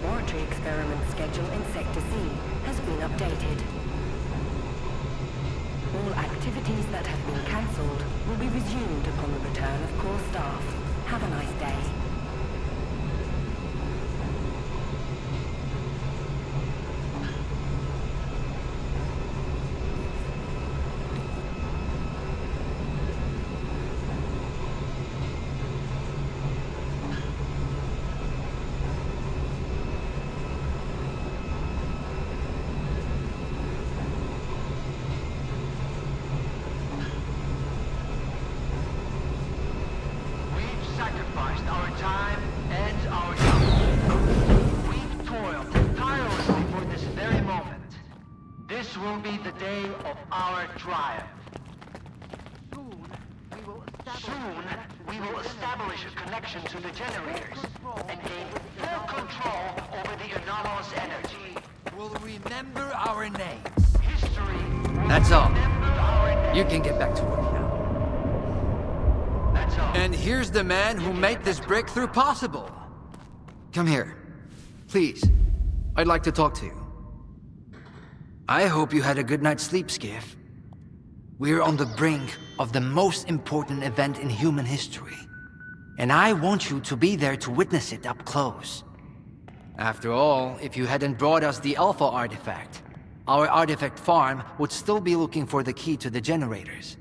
laboratory experiment schedule in Sector C has been updated. All activities that have been cancelled will be resumed upon the return of core staff. Have a nice day. Sacrificed our time and our youth. We've toiled tirelessly for this very moment. This will be the day of our triumph. Soon, we will establish a connection to the generators and gain full control over the anomalous energy. We'll remember our names. History will That's all. remember our names. You can get back to work now. That's all. And here's the man who made this breakthrough possible. Come here. Please. I'd like to talk to you. I hope you had a good night's sleep, Skiff. We're on the brink of the most important event in human history. And I want you to be there to witness it up close. After all, if you hadn't brought us the Alpha artifact, our artifact farm would still be looking for the key to the generators.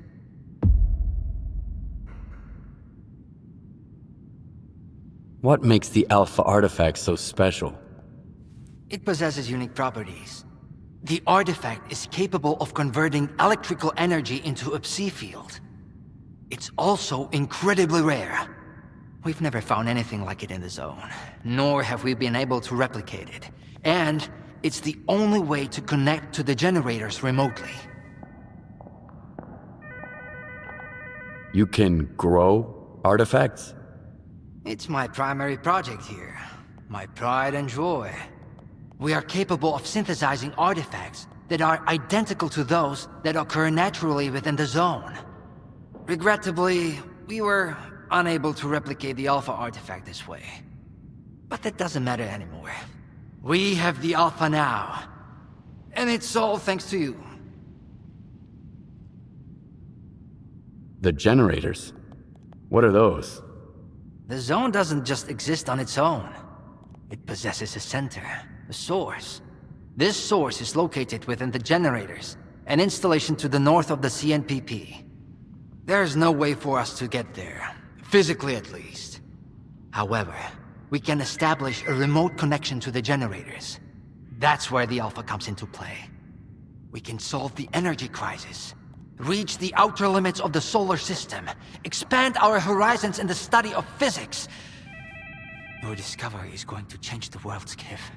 What makes the Alpha artifact so special? It possesses unique properties. The artifact is capable of converting electrical energy into a psi field. It's also incredibly rare. We've never found anything like it in the zone, nor have we been able to replicate it. And it's the only way to connect to the generators remotely. You can grow artifacts? It's my primary project here. My pride and joy. We are capable of synthesizing artifacts that are identical to those that occur naturally within the zone. Regrettably, we were unable to replicate the Alpha artifact this way. But that doesn't matter anymore. We have the Alpha now. And it's all thanks to you. The generators? What are those? The zone doesn't just exist on its own. It possesses a center, a source. This source is located within the generators, an installation to the north of the CNPP. There's no way for us to get there, physically at least. However, we can establish a remote connection to the generators. That's where the Alpha comes into play. We can solve the energy crisis, reach the outer limits of the solar system, expand our horizons in the study of physics. Your discovery is going to change the world, Skiff.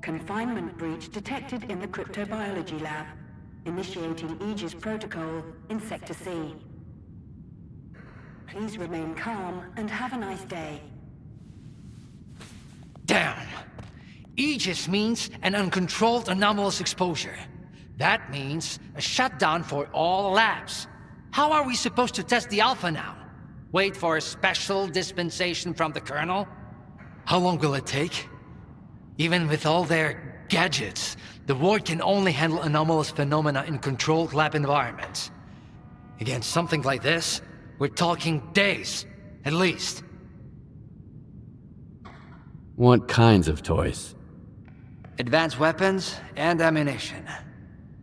Confinement breach detected in the cryptobiology lab. Initiating Aegis protocol in Sector C. Please remain calm and have a nice day. Damn! Aegis means an uncontrolled anomalous exposure. That means a shutdown for all labs. How are we supposed to test the Alpha now? Wait for a special dispensation from the Colonel? How long will it take? Even with all their gadgets, the ward can only handle anomalous phenomena in controlled lab environments. Against something like this, we're talking days, at least. What kinds of toys? Advanced weapons and ammunition.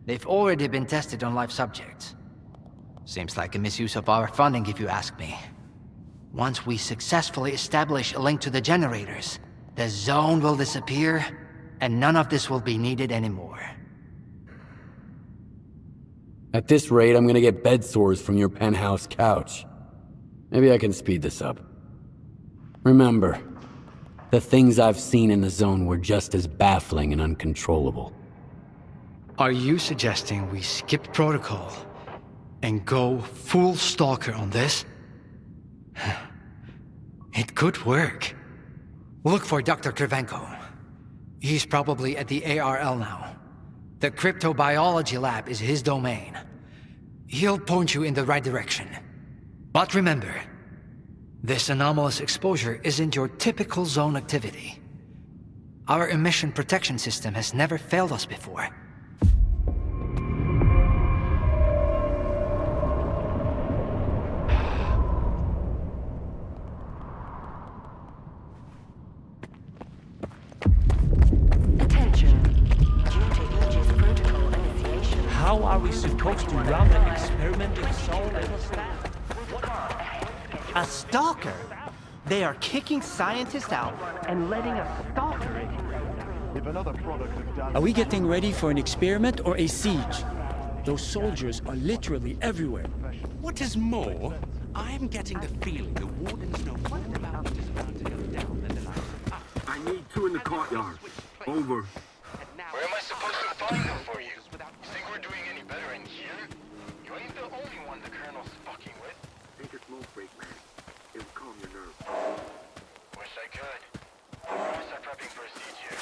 They've already been tested on live subjects. Seems like a misuse of our funding, if you ask me. Once we successfully establish a link to the generators, the zone will disappear, and none of this will be needed anymore. At this rate, I'm gonna get bed sores from your penthouse couch. Maybe I can speed this up. Remember, the things I've seen in the zone were just as baffling and uncontrollable. Are you suggesting we skip protocol and go full Stalker on this? It could work. Look for Dr. Kravchenko. He's probably at the ARL now. The cryptobiology lab is his domain. He'll point you in the right direction. But remember, This anomalous exposure isn't your typical zone activity. Our emission protection system has never failed us before. Attention. Due to Aegis protocol initiation. How are we supposed to run an experimental zone? A Stalker? They are kicking scientists out and letting a Stalker in. Are we getting ready for an experiment or a siege? Those soldiers are literally everywhere. What is more, I'm getting the feeling the wardens know more about what is about to go down than the likes of us. I need 2 in the courtyard. Over. Where am I supposed to find them for you? You think we're doing any better in here? You ain't the only one the Colonel's fucking with. Take a smoke break, man. It'll calm your nerves. Wish I could. I'm gonna start prepping for a siege here.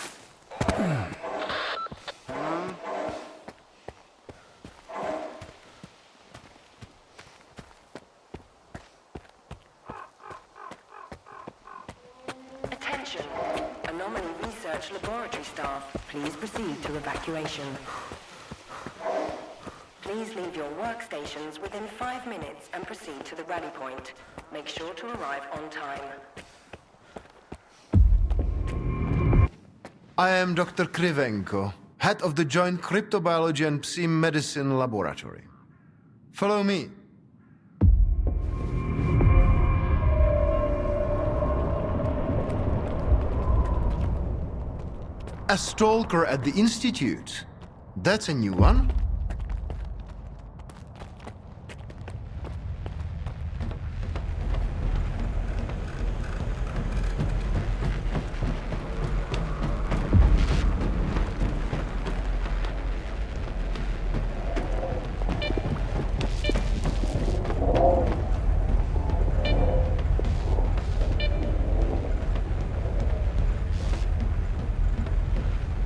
Attention. Anomaly research laboratory staff. Please proceed to evacuation. Please leave your workstations within 5 minutes and proceed to the rally point. Make sure to arrive on time. I am Dr. Krivenko, head of the Joint Cryptobiology and Medicine Laboratory. Follow me. A Stalker at the Institute? That's a new one.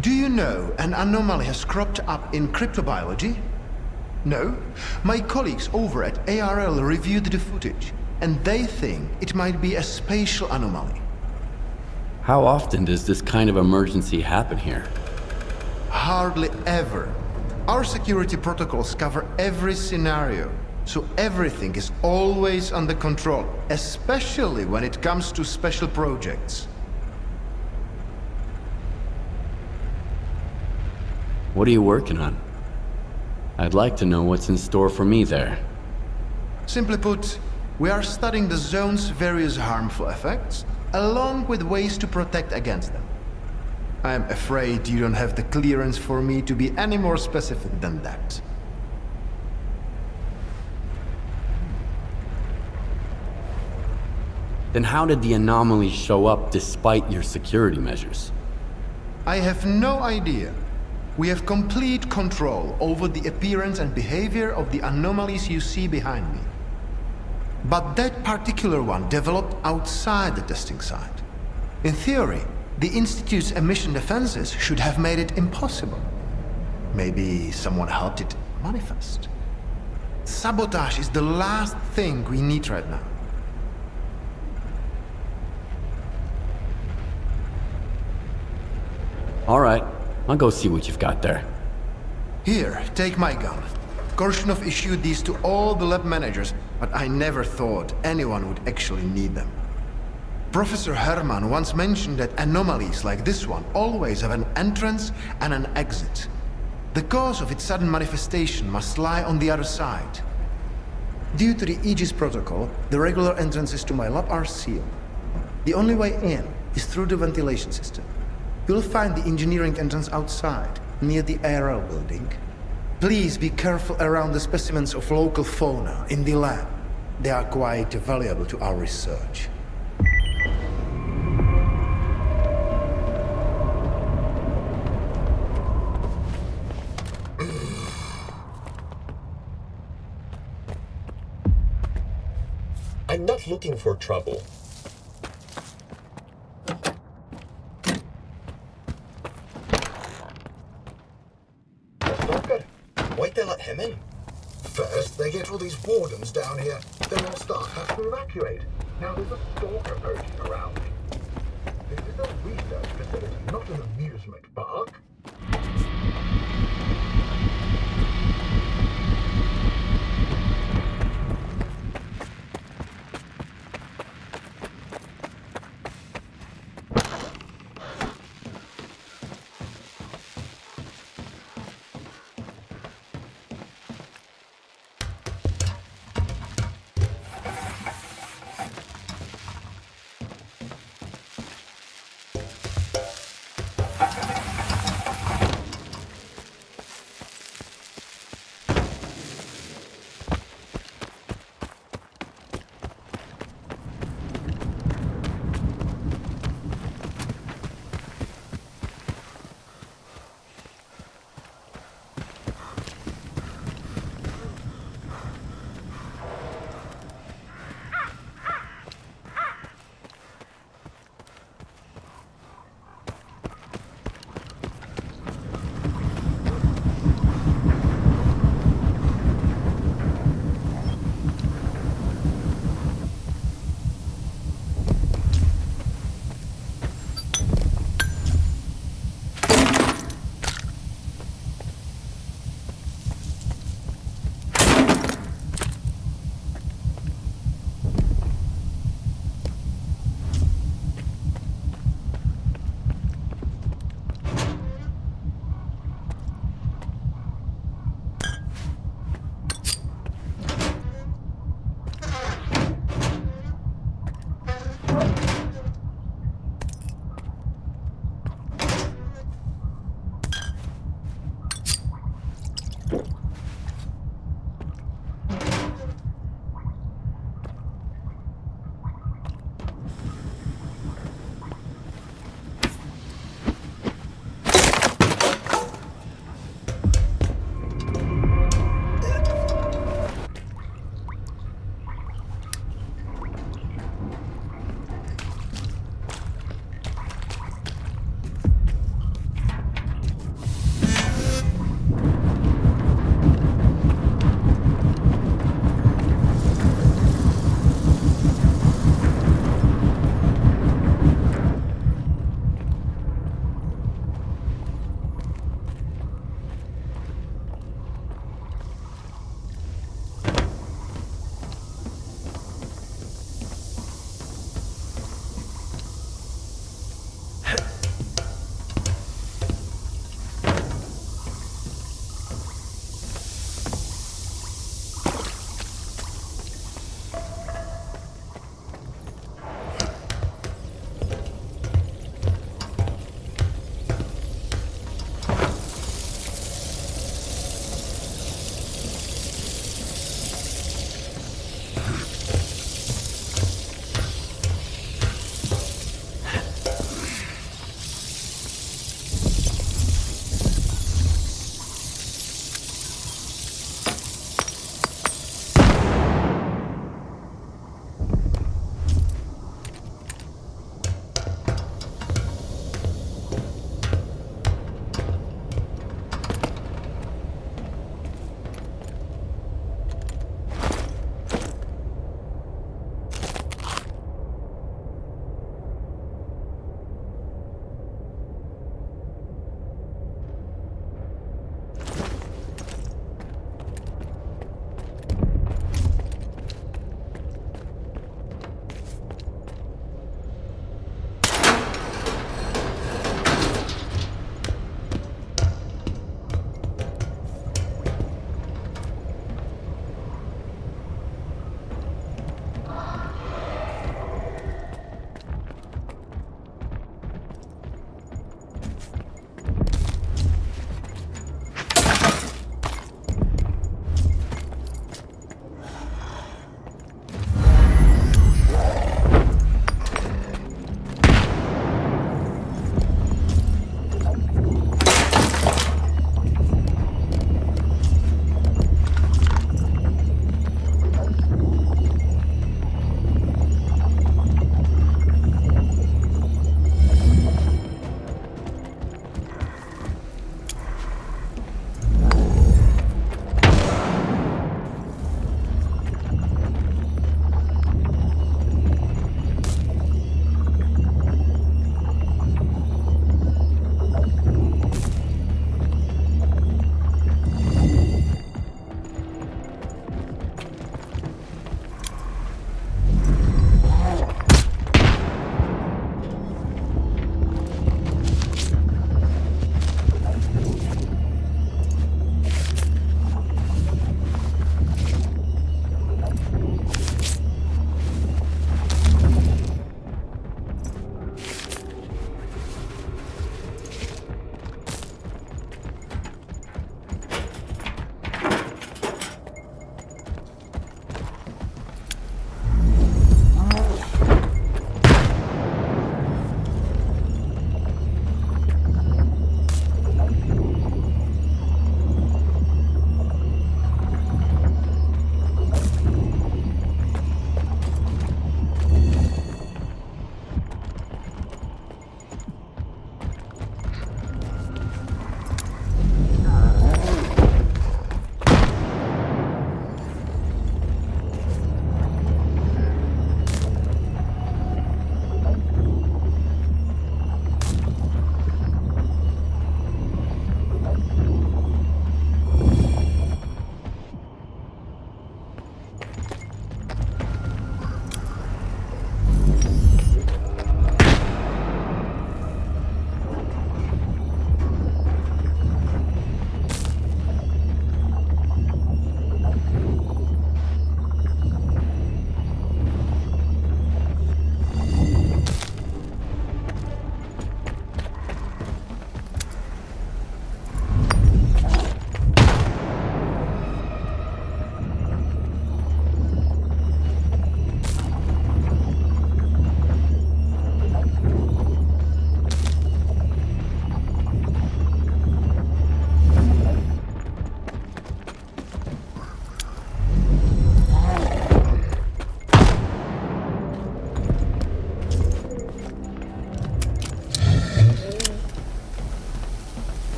Do you know an anomaly has cropped up in cryptobiology? No? My colleagues over at ARL reviewed the footage, and they think it might be a spatial anomaly. How often does this kind of emergency happen here? Hardly ever. Our security protocols cover every scenario, so everything is always under control, especially when it comes to special projects. What are you working on? I'd like to know what's in store for me there. Simply put, we are studying the zone's various harmful effects, along with ways to protect against them. I am afraid you don't have the clearance for me to be any more specific than that. Then how did the anomaly show up despite your security measures? I have no idea. We have complete control over the appearance and behavior of the anomalies you see behind me. But that particular one developed outside the testing site. In theory, the Institute's emission defenses should have made it impossible. Maybe someone helped it manifest. Sabotage is the last thing we need right now. All right, I'll go see what you've got there. Here, take my gun. Korshunov issued these to all the lab managers, but I never thought anyone would actually need them. Professor Herman once mentioned that anomalies like this one always have an entrance and an exit. The cause of its sudden manifestation must lie on the other side. Due to the Aegis protocol, the regular entrances to my lab are sealed. The only way in is through the ventilation system. You'll find the engineering entrance outside, near the ARL building. Please be careful around the specimens of local fauna in the lab. They are quite valuable to our research. I'm not looking for trouble. Stalker, why'd they let him in? First, they get all these wardens down here, then all staff have to evacuate. Now there's a Stalker lurking around. This is a research facility, not an amusement park.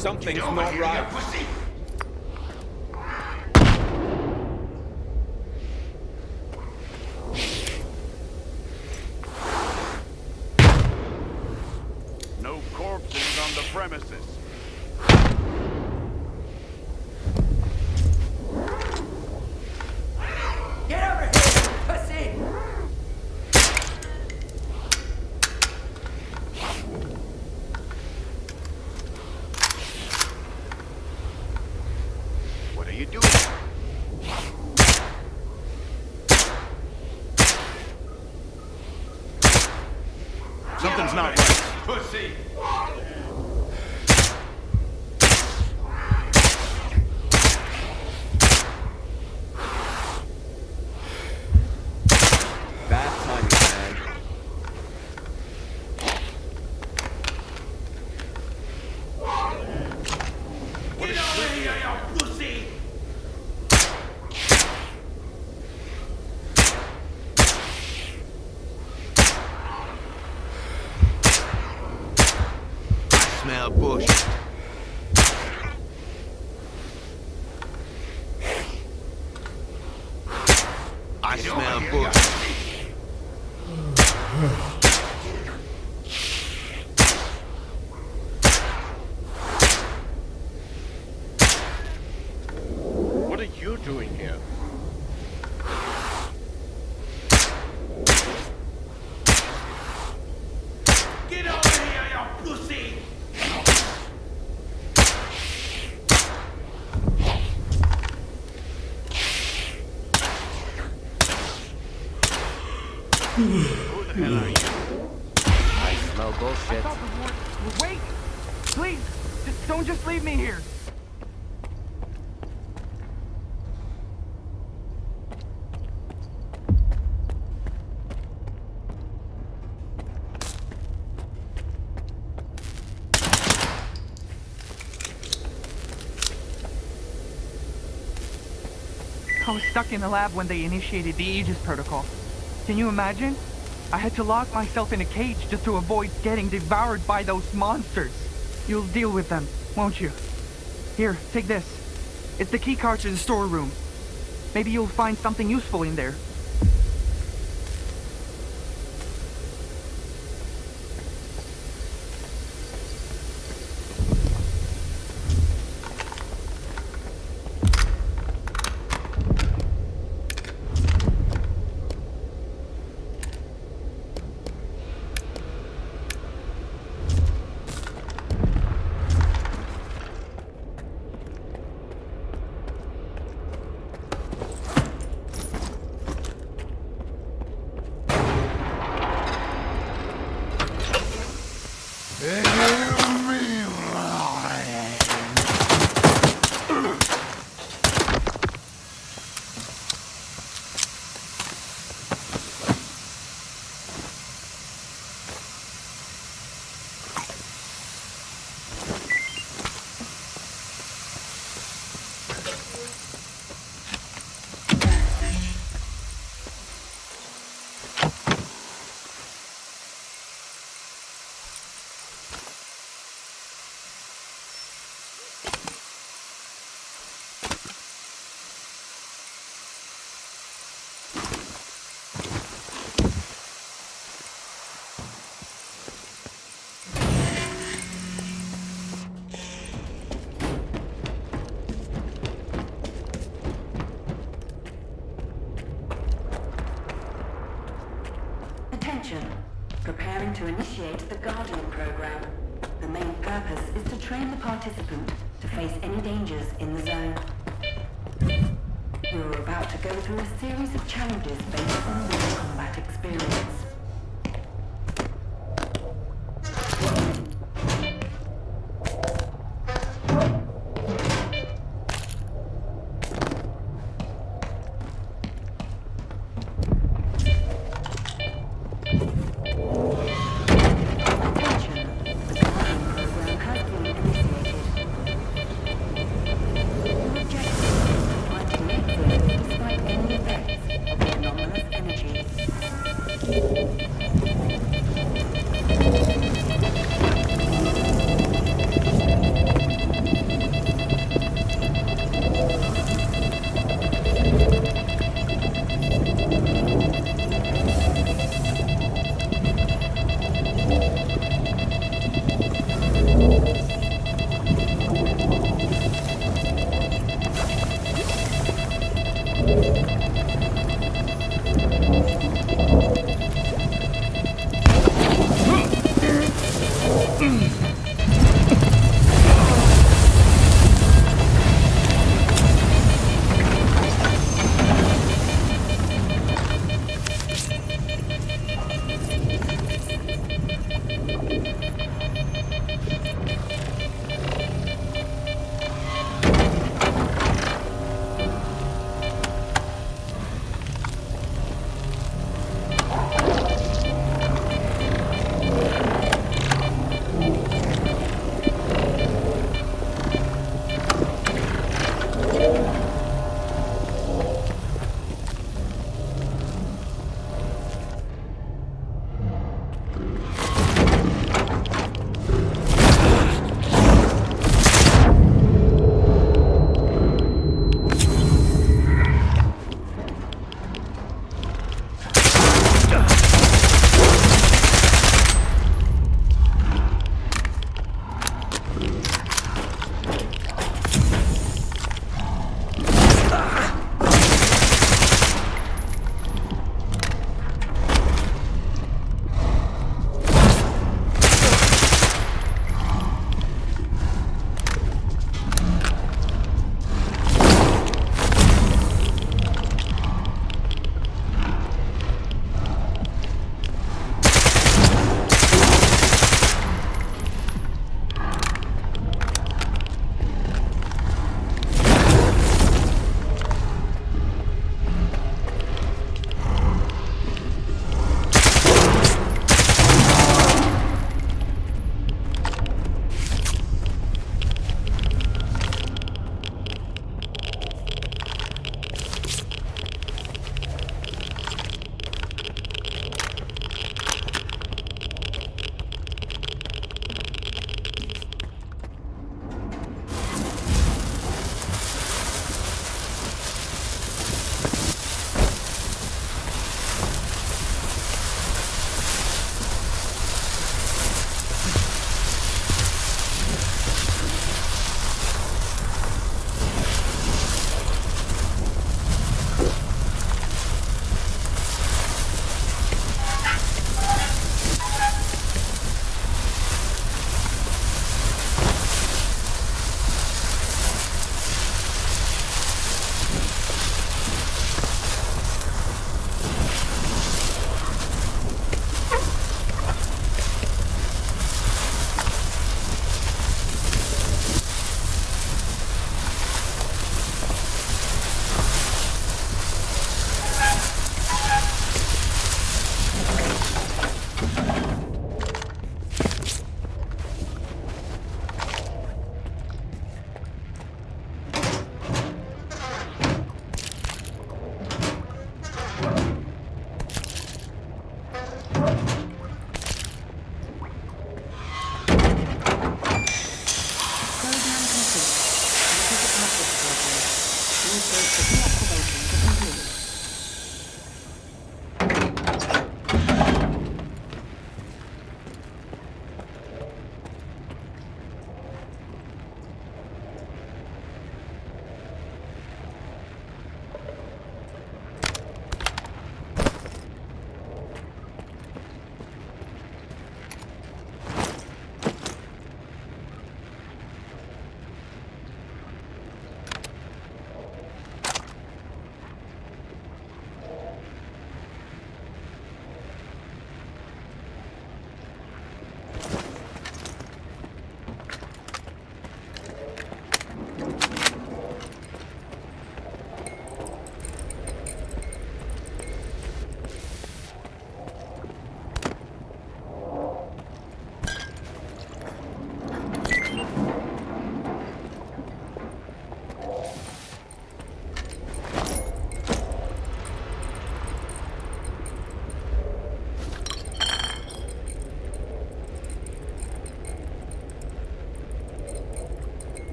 Something's not right. No corpses on the premises. Get over here, pussy! What are you doing? Something's not right. Pussy! Bad timing, man. Get over here, you pussy! I smell bush. I smell bush. What are you doing here? Get over here, you pussy! Who the hell are you? I smell bullshit. Wait! Please! Don't just leave me here! I was stuck in the lab when they initiated the Aegis protocol. Can you imagine? I had to lock myself in a cage just to avoid getting devoured by those monsters. You'll deal with them, won't you? Here, take this. It's the keycard to the storeroom. Maybe you'll find something useful in there. Attention. Preparing to initiate the Guardian program. The main purpose is to train the participant to face any dangers in the zone. You are about to go through a series of challenges based on your combat experience.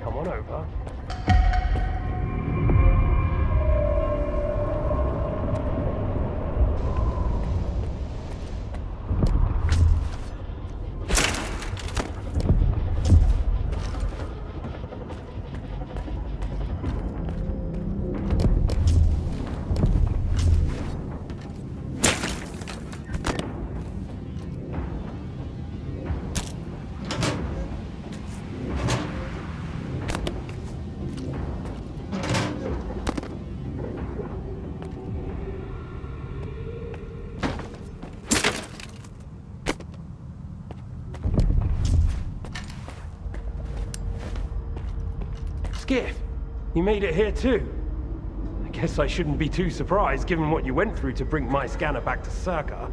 Come on over. Skiff, you made it here too. I guess I shouldn't be too surprised given what you went through to bring my scanner back to Stalker.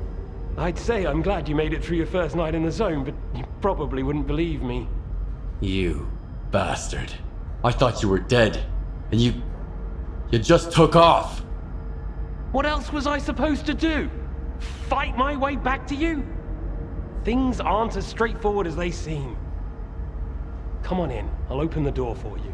I'd say I'm glad you made it through your first night in the zone, but you probably wouldn't believe me. You bastard. I thought you were dead, and you just took off. What else was I supposed to do? Fight my way back to you? Things aren't as straightforward as they seem. Come on in, I'll open the door for you.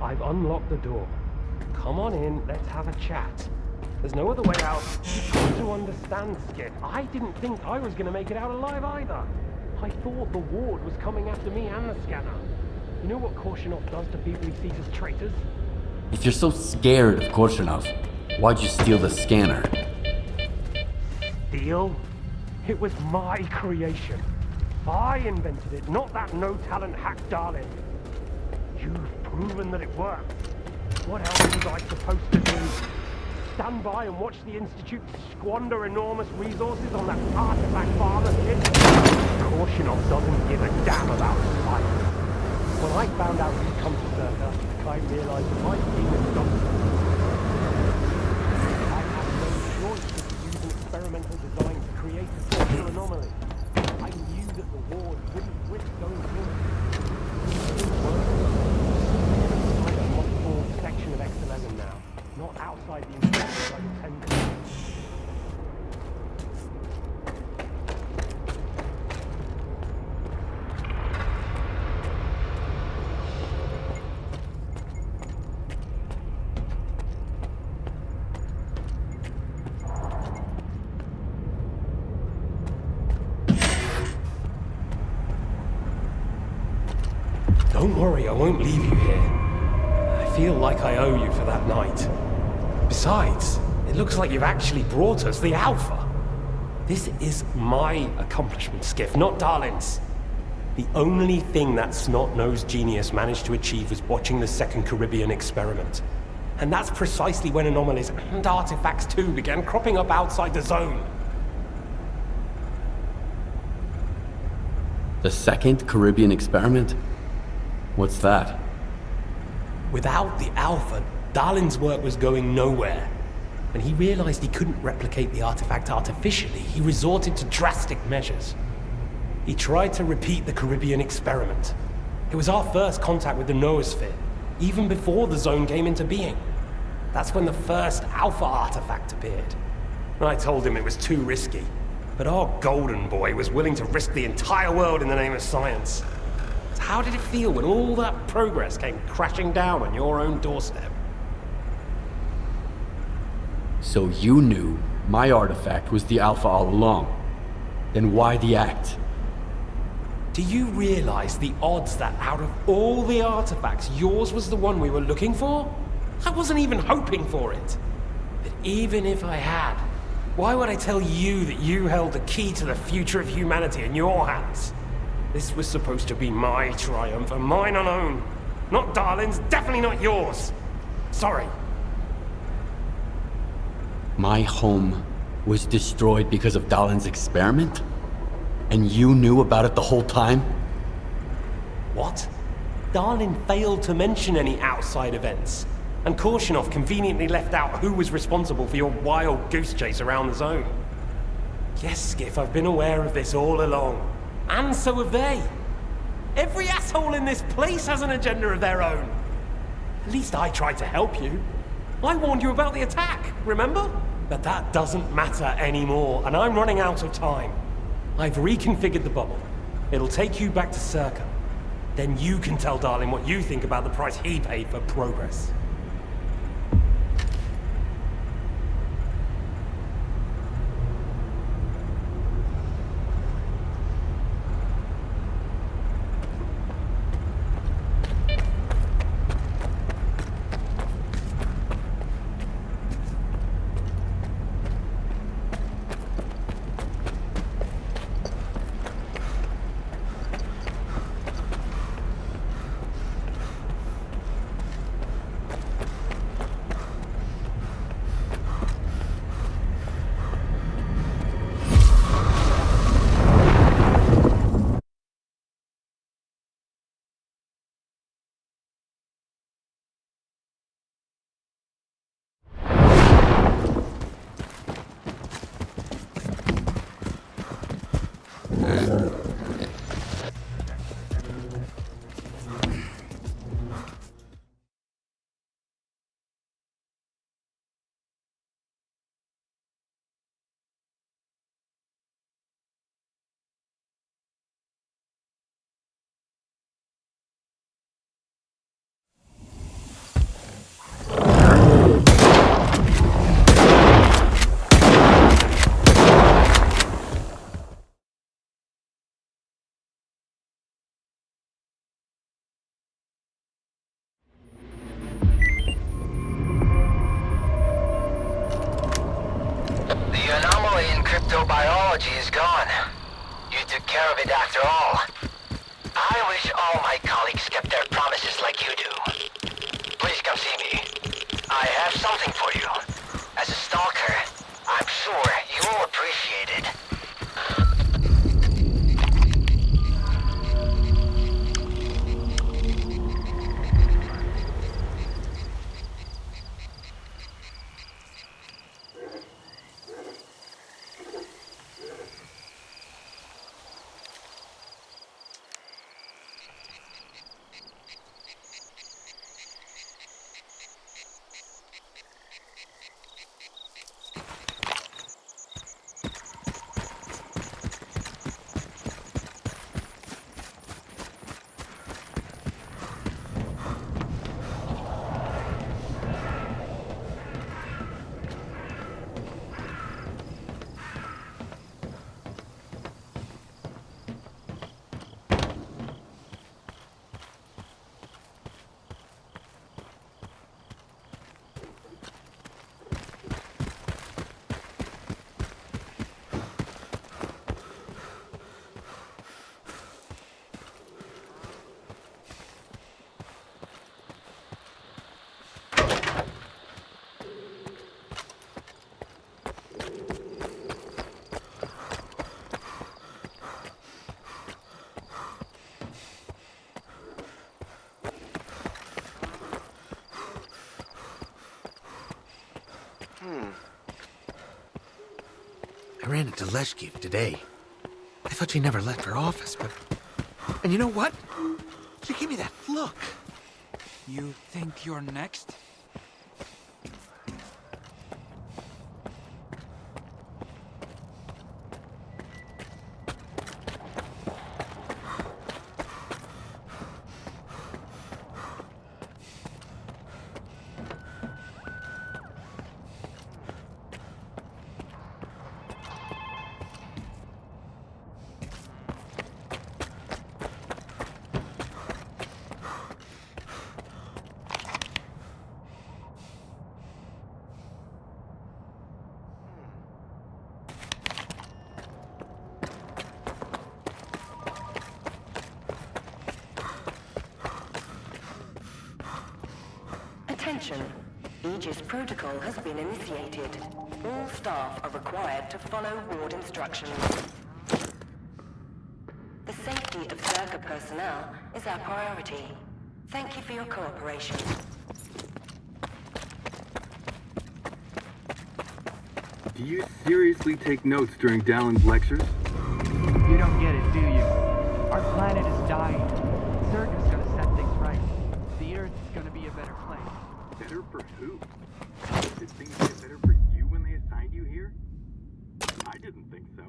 I've unlocked the door. Come on in, let's have a chat. There's no other way out. You've got to understand, Skip. I didn't think I was going to make it out alive either. I thought the ward was coming after me and the scanner. You know what Korshunov does to people he sees as traitors? If you're so scared of Korshunov, why'd you steal the scanner? Steal? It was my creation. I invented it, not that no-talent hack Darlin. You've proven that it works. What else was I supposed to do? Stand by and watch the Institute squander enormous resources on that artifact farmer shit? Korshunov doesn't give a damn about science. When I found out he'd come to Stalker, I realized my team had stopped. I had no choice but to use an experimental design to create a Stalker anomaly. I knew that the ward wouldn't risk going through it. I'm a multiple section of X11 now, not outside the Institute like 10 times. Don't worry, I won't leave you here. I feel like I owe you for that night. Besides, it looks like you've actually brought us the Alpha. This is my accomplishment, Skiff, not Darlin's. The only thing that snot-nosed genius managed to achieve was watching the Second Caribbean experiment. And that's precisely when anomalies and artifacts too began cropping up outside the zone. The Second Caribbean experiment? What's that? Without the Alpha, Darlin's work was going nowhere. When he realized he couldn't replicate the artifact artificially, he resorted to drastic measures. He tried to repeat the Caribbean experiment. It was our first contact with the noosphere, even before the zone came into being. That's when the first Alpha artifact appeared. I told him it was too risky, but our golden boy was willing to risk the entire world in the name of science. So how did it feel when all that progress came crashing down on your own doorstep? So you knew my artifact was the Alpha all along. Then why the act? Do you realize the odds that out of all the artifacts, yours was the one we were looking for? I wasn't even hoping for it. But even if I had, why would I tell you that you held the key to the future of humanity in your hands? This was supposed to be my triumph, and mine alone. Not Darlin's, definitely not yours. Sorry. My home was destroyed because of Darlin's experiment? And you knew about it the whole time? What? Darlin failed to mention any outside events. And Korshunov conveniently left out who was responsible for your wild goose chase around the zone. Yes, Skiff, I've been aware of this all along. And so have they. Every asshole in this place has an agenda of their own. At least I tried to help you. I warned you about the attack, remember? But that doesn't matter anymore, and I'm running out of time. I've reconfigured the bubble. It'll take you back to Circa. Then you can tell Darling what you think about the price he paid for progress. Cryptobiology is gone. You took care of it after all. I wish all my colleagues kept their promises like you do. Please come see me. I have something for you. As a stalker, I'm sure you will appreciate it. I ran into Leshkiv today. I thought she never left her office, but... And you know what? She gave me that look. You think you're next? Attention. Aegis protocol has been initiated. All staff are required to follow ward instructions. The safety of Circa personnel is our priority. Thank you for your cooperation. Do you seriously take notes during Dallin's lectures? You don't get it, do you? Our planet is dying. For who? Did things get better for you when they assigned you here? I didn't think so.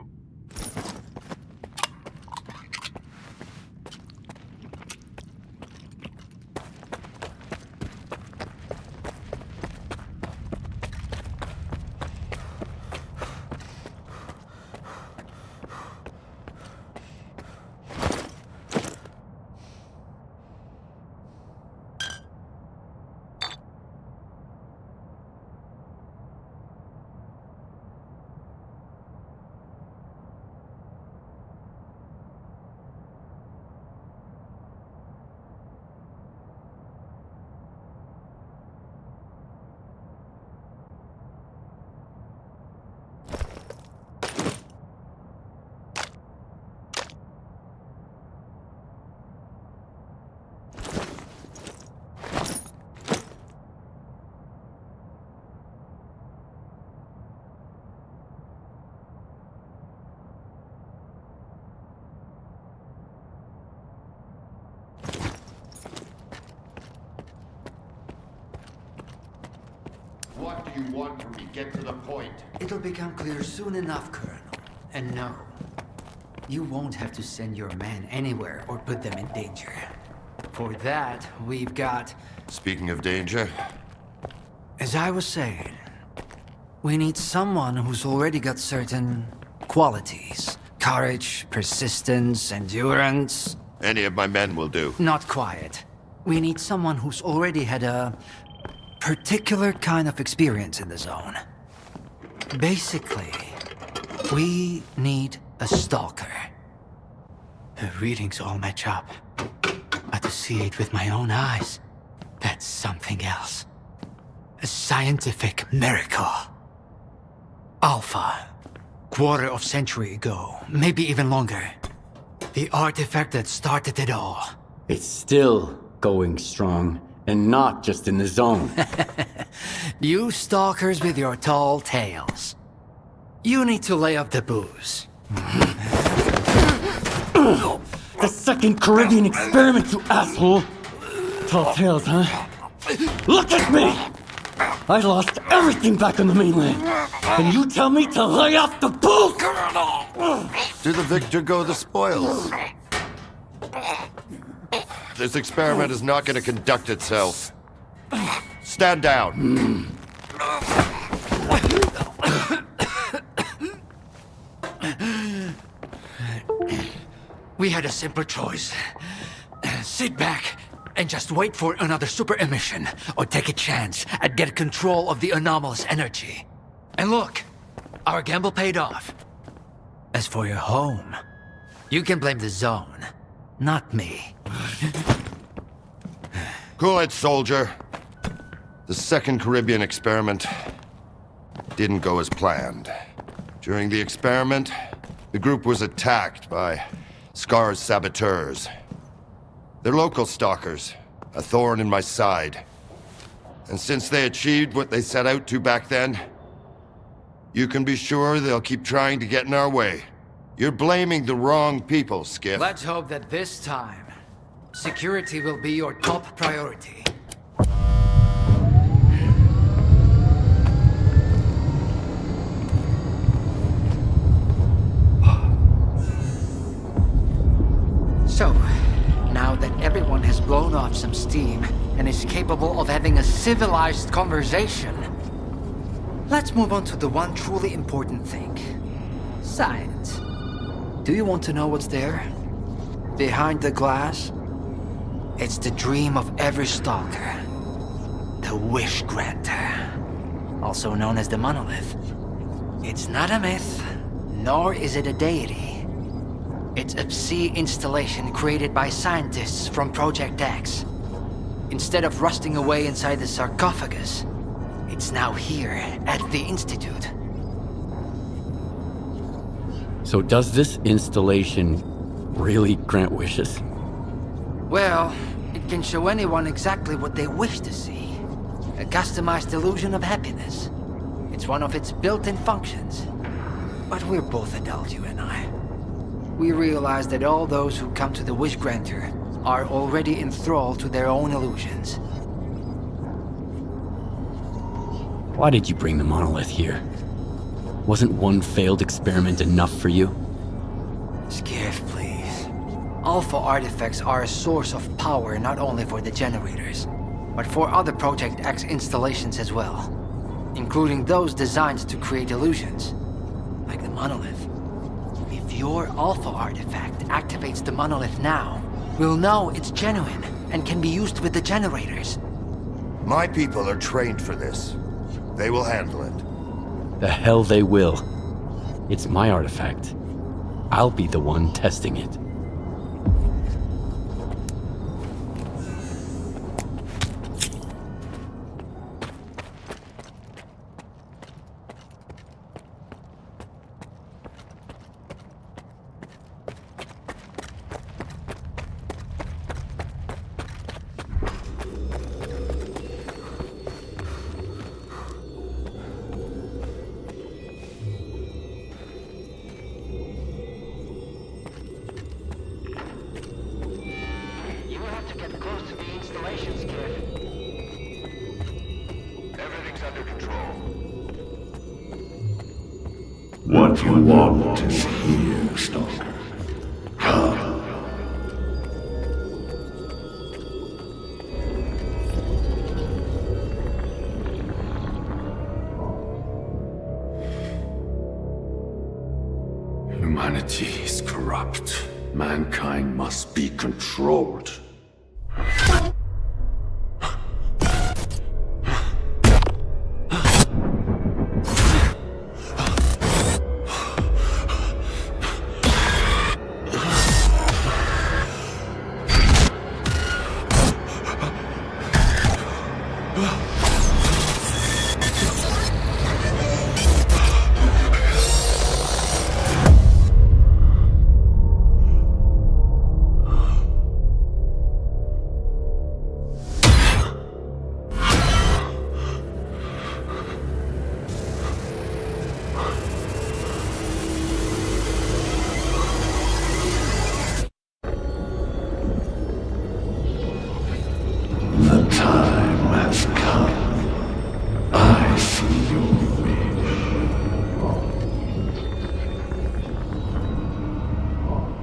What do you want from me? Get to the point. It'll become clear soon enough, Colonel. And no, you won't have to send your men anywhere or put them in danger. For that, we've got... Speaking of danger... As I was saying, we need someone who's already got certain qualities. Courage, persistence, endurance. Any of my men will do. Not quiet. We need someone who's already had a particular kind of experience in the zone. Basically, we need a stalker. The readings all match up. But to see it with my own eyes, that's something else. A scientific miracle. Alpha. Quarter of century ago, maybe even longer. The artifact that started it all. It's still going strong, and not just in the zone. You stalkers with your tall tales. You need to lay off the booze. The second Caribbean experiment, you asshole! Tall tales, huh? Look at me! I lost everything back on the mainland, and you tell me to lay off the booze! To the victor go the spoils. This experiment is not going to conduct itself. Stand down. We had a simple choice. Sit back and just wait for another super emission, or take a chance at get control of the anomalous energy. And look, our gamble paid off. As for your home, you can blame the zone, not me. Cool it, soldier. The second Caribbean experiment didn't go as planned. During the experiment, the group was attacked by Scar's saboteurs. They're local stalkers, a thorn in my side. And since they achieved what they set out to back then, you can be sure they'll keep trying to get in our way. You're blaming the wrong people, Skip. Let's hope that this time, security will be your top priority. So, now that everyone has blown off some steam and is capable of having a civilized conversation, let's move on to the one truly important thing. Science. Do you want to know what's there? Behind the glass? It's the dream of every stalker. The Wish Granter. Also known as the Monolith. It's not a myth, nor is it a deity. It's a Psi installation created by scientists from Project X. Instead of rusting away inside the sarcophagus, it's now here at the Institute. So does this installation really grant wishes? Well, it can show anyone exactly what they wish to see. A customized illusion of happiness. It's one of its built-in functions. But we're both adults, you and I. We realize that all those who come to the Wish Granter are already enthralled to their own illusions. Why did you bring the monolith here? Wasn't one failed experiment enough for you? Skiff, please. Alpha artifacts are a source of power not only for the generators, but for other Project X installations as well, including those designed to create illusions, like the monolith. If your Alpha artifact activates the monolith now, we'll know it's genuine and can be used with the generators. My people are trained for this. They will handle it. The hell they will. It's my artifact. I'll be the one testing it. What you want is here, Stalker. Come. Humanity is corrupt. Mankind must be controlled.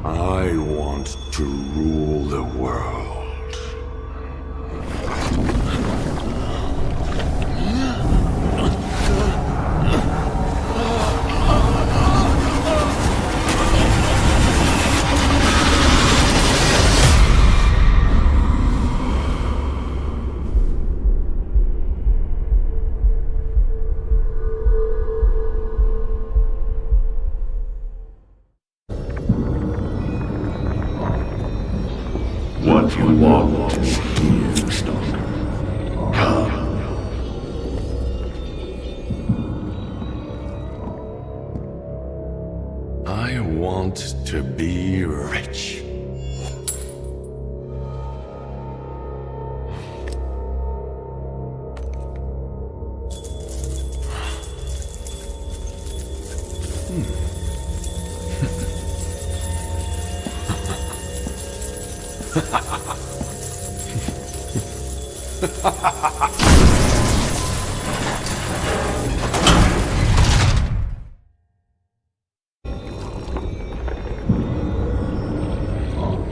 I want to rule the world. What you want is here, Stalker. Come. I want to be rich.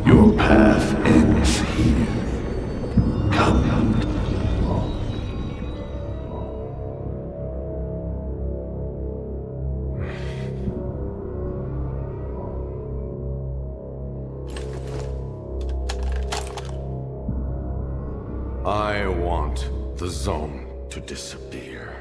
Your path ends here. Come. I want the zone to disappear.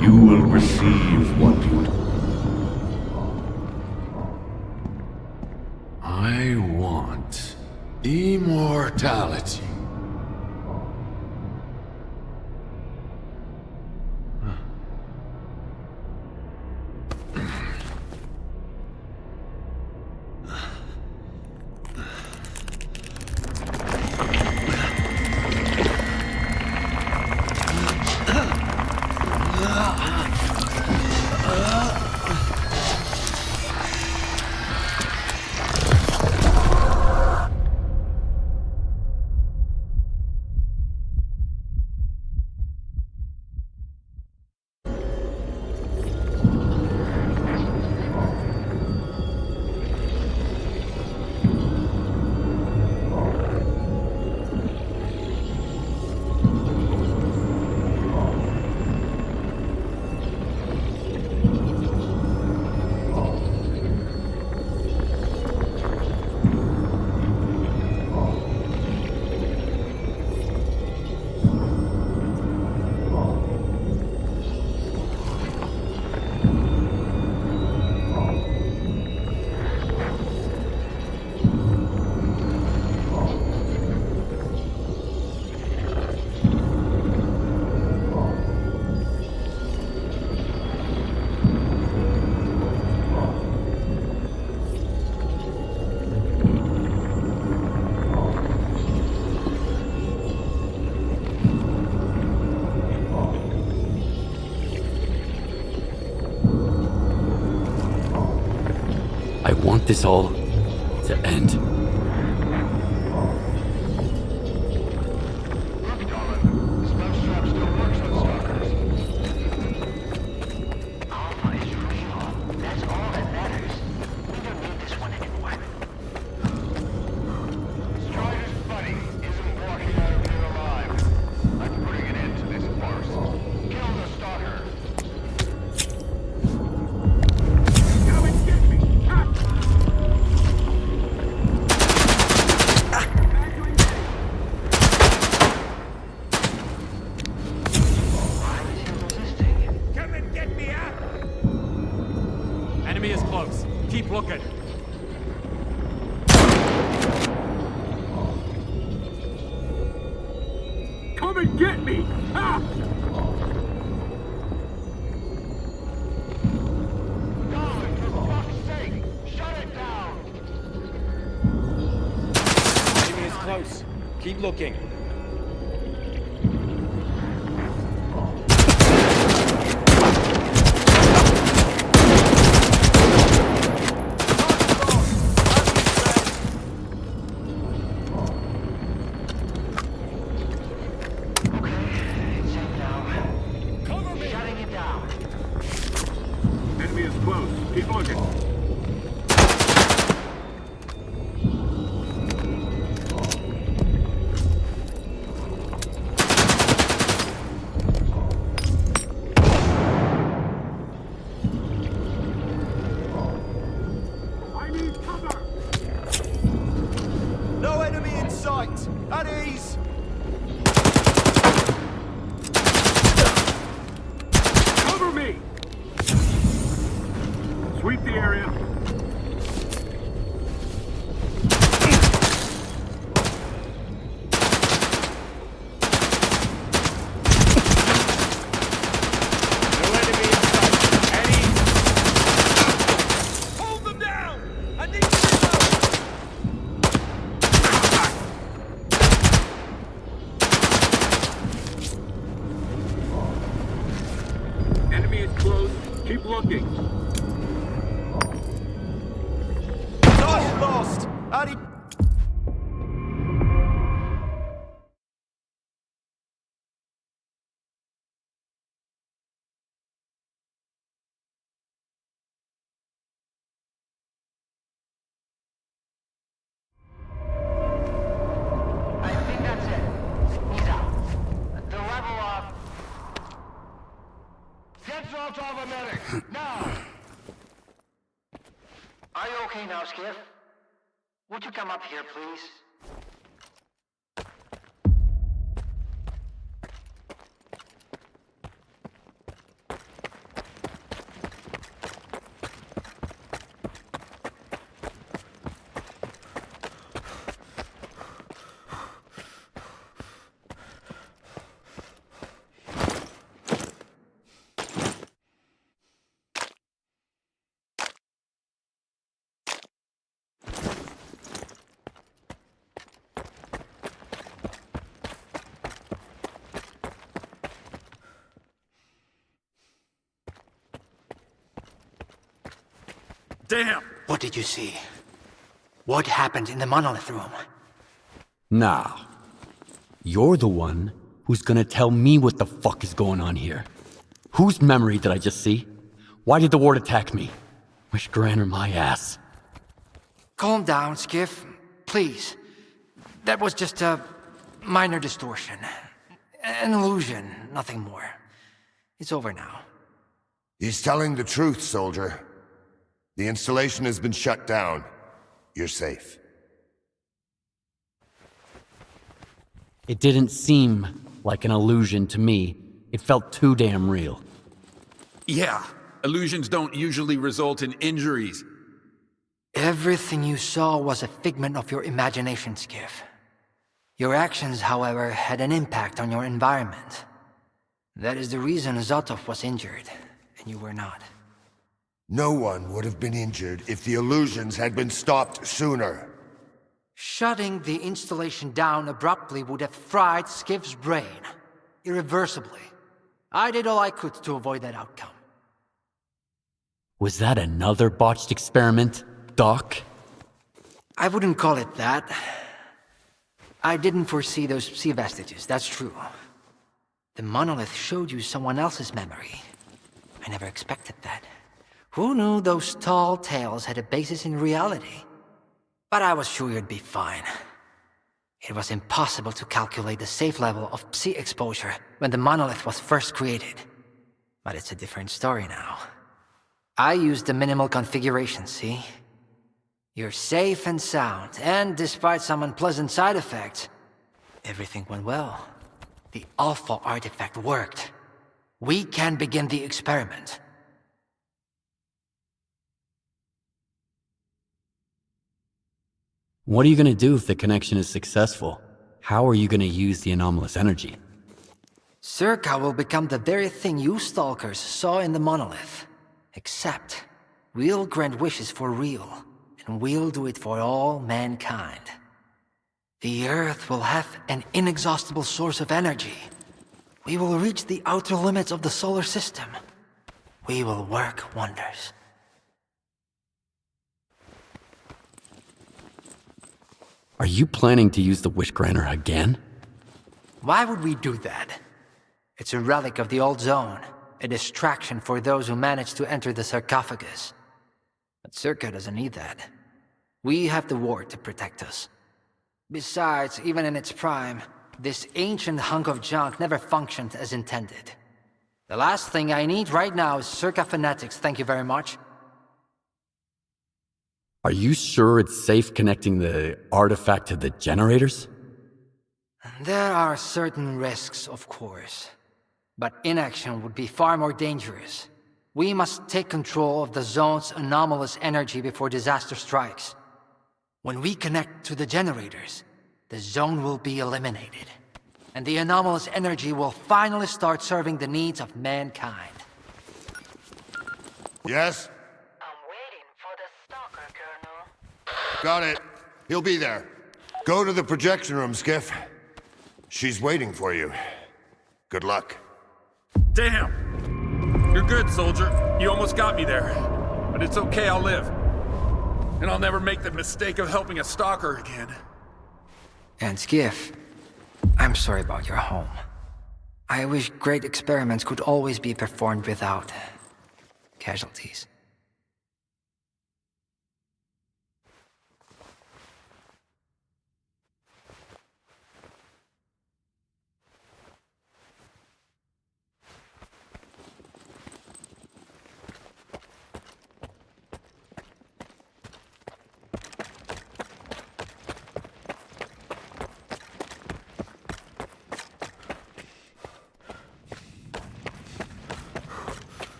You will receive what you... I want immortality. this all to end. Enemy is close. Keep looking. Come and get me! Ah! Enemy is close. Keep looking. Enemy is close. Keep looking. I need cover! No enemy in sight! At ease! Cover me! Sweep the area. No enemy in sight. At ease. Hold them down! I need to reload! Enemy is close. Keep looking. Target lost! At ease! I think that's it. He's out. The level up. Get salt off a medic! Now! Are you okay now, Skiff? Would you come up here, please? Damn! What did you see? What happened in the monolith room? Now, you're the one who's gonna tell me what the fuck is going on here. Whose memory did I just see? Why did the ward attack me? Wish Granner my ass. Calm down, Skiff. Please. That was just a minor distortion. An illusion, nothing more. It's over now. He's telling the truth, soldier. The installation has been shut down. You're safe. It didn't seem like an illusion to me. It felt too damn real. Yeah, illusions don't usually result in injuries. Everything you saw was a figment of your imagination, Skiff. Your actions, however, had an impact on your environment. That is the reason Zotov was injured, and you were not. No one would have been injured if the illusions had been stopped sooner. Shutting the installation down abruptly would have fried Skiff's brain. Irreversibly. I did all I could to avoid that outcome. Was that another botched experiment? Doc? I wouldn't call it that. I didn't foresee those sea vestiges, that's true. The monolith showed you someone else's memory. I never expected that. Who knew those tall tales had a basis in reality? But I was sure you'd be fine. It was impossible to calculate the safe level of Psi exposure when the monolith was first created. But it's a different story now. I used the minimal configuration, see? You're safe and sound, and despite some unpleasant side effects, everything went well. The Alpha artifact worked. We can begin the experiment. What are you gonna do if the connection is successful? How are you gonna use the anomalous energy? Circa will become the very thing you Stalkers saw in the monolith. Except, we'll grant wishes for real, and we'll do it for all mankind. The Earth will have an inexhaustible source of energy. We will reach the outer limits of the solar system. We will work wonders. Are you planning to use the Wish Granter again? Why would we do that? It's a relic of the old zone, a distraction for those who manage to enter the sarcophagus. But Circa doesn't need that. We have the ward to protect us. Besides, even in its prime, this ancient hunk of junk never functioned as intended. The last thing I need right now is Circa fanatics, thank you very much. Are you sure it's safe connecting the artifact to the generators? There are certain risks, of course. But inaction would be far more dangerous. We must take control of the zone's anomalous energy before disaster strikes. When we connect to the generators, the zone will be eliminated. And the anomalous energy will finally start serving the needs of mankind. Yes? I'm waiting for the Stalker, Colonel. Got it. He'll be there. Go to the projection room, Skiff. She's waiting for you. Good luck. Damn! You're good, soldier. You almost got me there. But it's okay, I'll live. And I'll never make the mistake of helping a stalker again. And Skiff, I'm sorry about your home. I wish great experiments could always be performed without casualties.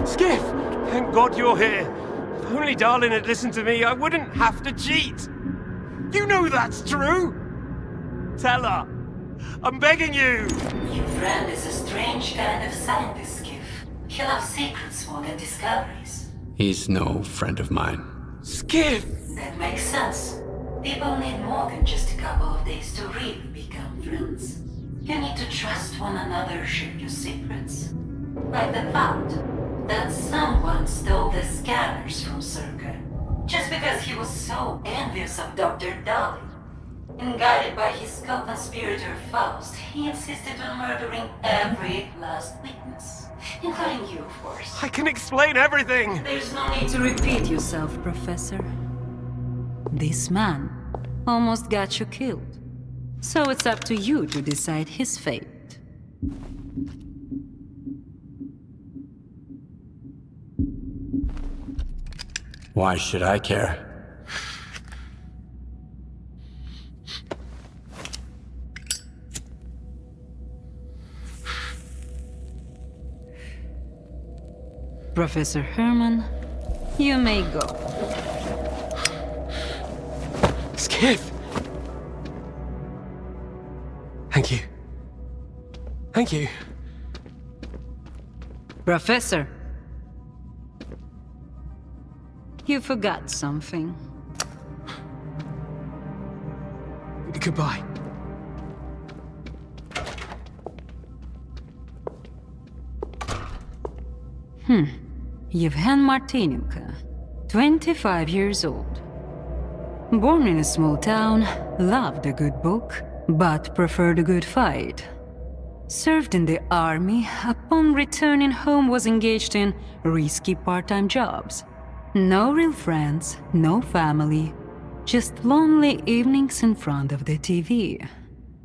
Skiff! Thank God you're here. If only Darlin had listened to me, I wouldn't have to cheat. You know that's true. Tell her. I'm begging you. Your friend is a strange kind of scientist, Skiff. He loves secrets more than discoveries. He's no friend of mine. Skiff! That makes sense. People need more than just a couple of days to really become friends. You need to trust one another, share your secrets. Like the fact that someone stole the scanners from Circa, just because he was so envious of Dr. Dolly. And guided by his co-conspirator Faust, he insisted on murdering every last witness. Including you, of course. I can explain everything! There's no need to repeat yourself, Professor. This man almost got you killed. So it's up to you to decide his fate. Why should I care? Professor Herman, you may go. Skiff! Thank you. Thank you. Professor, you forgot something. Goodbye. Yevhen Martinenko, 25 years old. Born in a small town, loved a good book, but preferred a good fight. Served in the army, upon returning home was engaged in risky part-time jobs. No real friends, no family, just lonely evenings in front of the TV.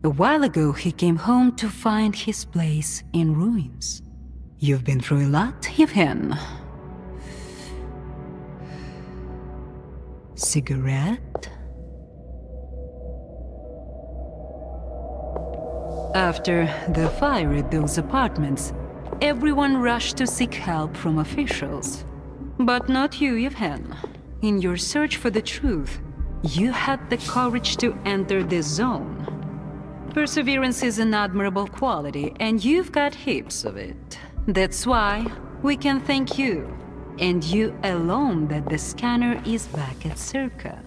A while ago he came home to find his place in ruins. You've been through a lot, Yevhen. Cigarette? After the fire at those apartments, everyone rushed to seek help from officials. But not you, Yevhen. In your search for the truth, you had the courage to enter this zone. Perseverance is an admirable quality, and you've got heaps of it. That's why we can thank you, and you alone, that the scanner is back at Circa.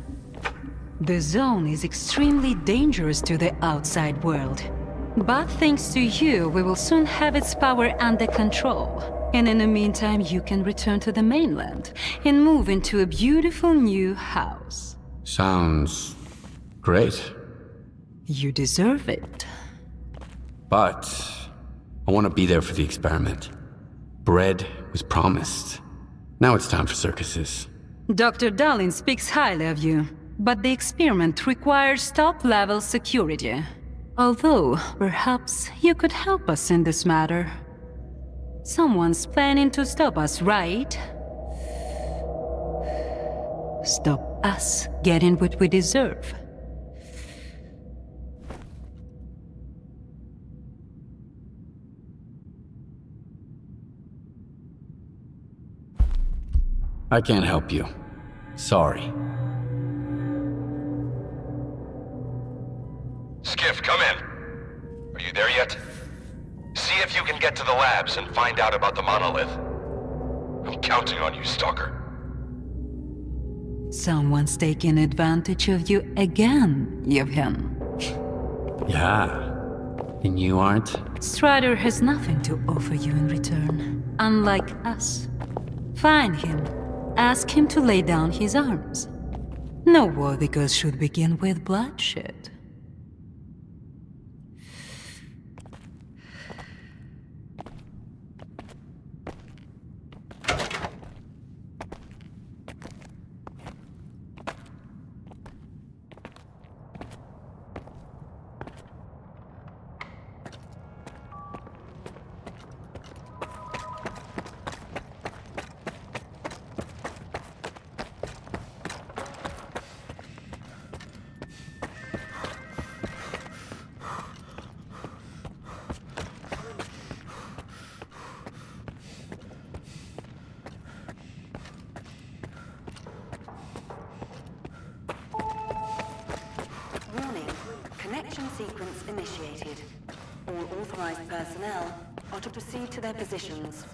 The zone is extremely dangerous to the outside world. But thanks to you, we will soon have its power under control. And in the meantime, you can return to the mainland and move into a beautiful new house. Sounds great. You deserve it. But I want to be there for the experiment. Bread was promised. Now it's time for circuses. Dr. Dallin speaks highly of you, but the experiment requires top-level security. Although, perhaps you could help us in this matter. Someone's planning to stop us, right? Stop us getting what we deserve. I can't help you. Sorry. Skiff, come in. Are you there yet? See if you can get to the labs and find out about the monolith. I'm counting on you, Stalker. Someone's taking advantage of you again, Yevhen. Yeah. And you aren't? Strider has nothing to offer you in return, unlike us. Find him. Ask him to lay down his arms. No war because should begin with bloodshed. Connection sequence initiated. All authorized personnel are to proceed to their positions.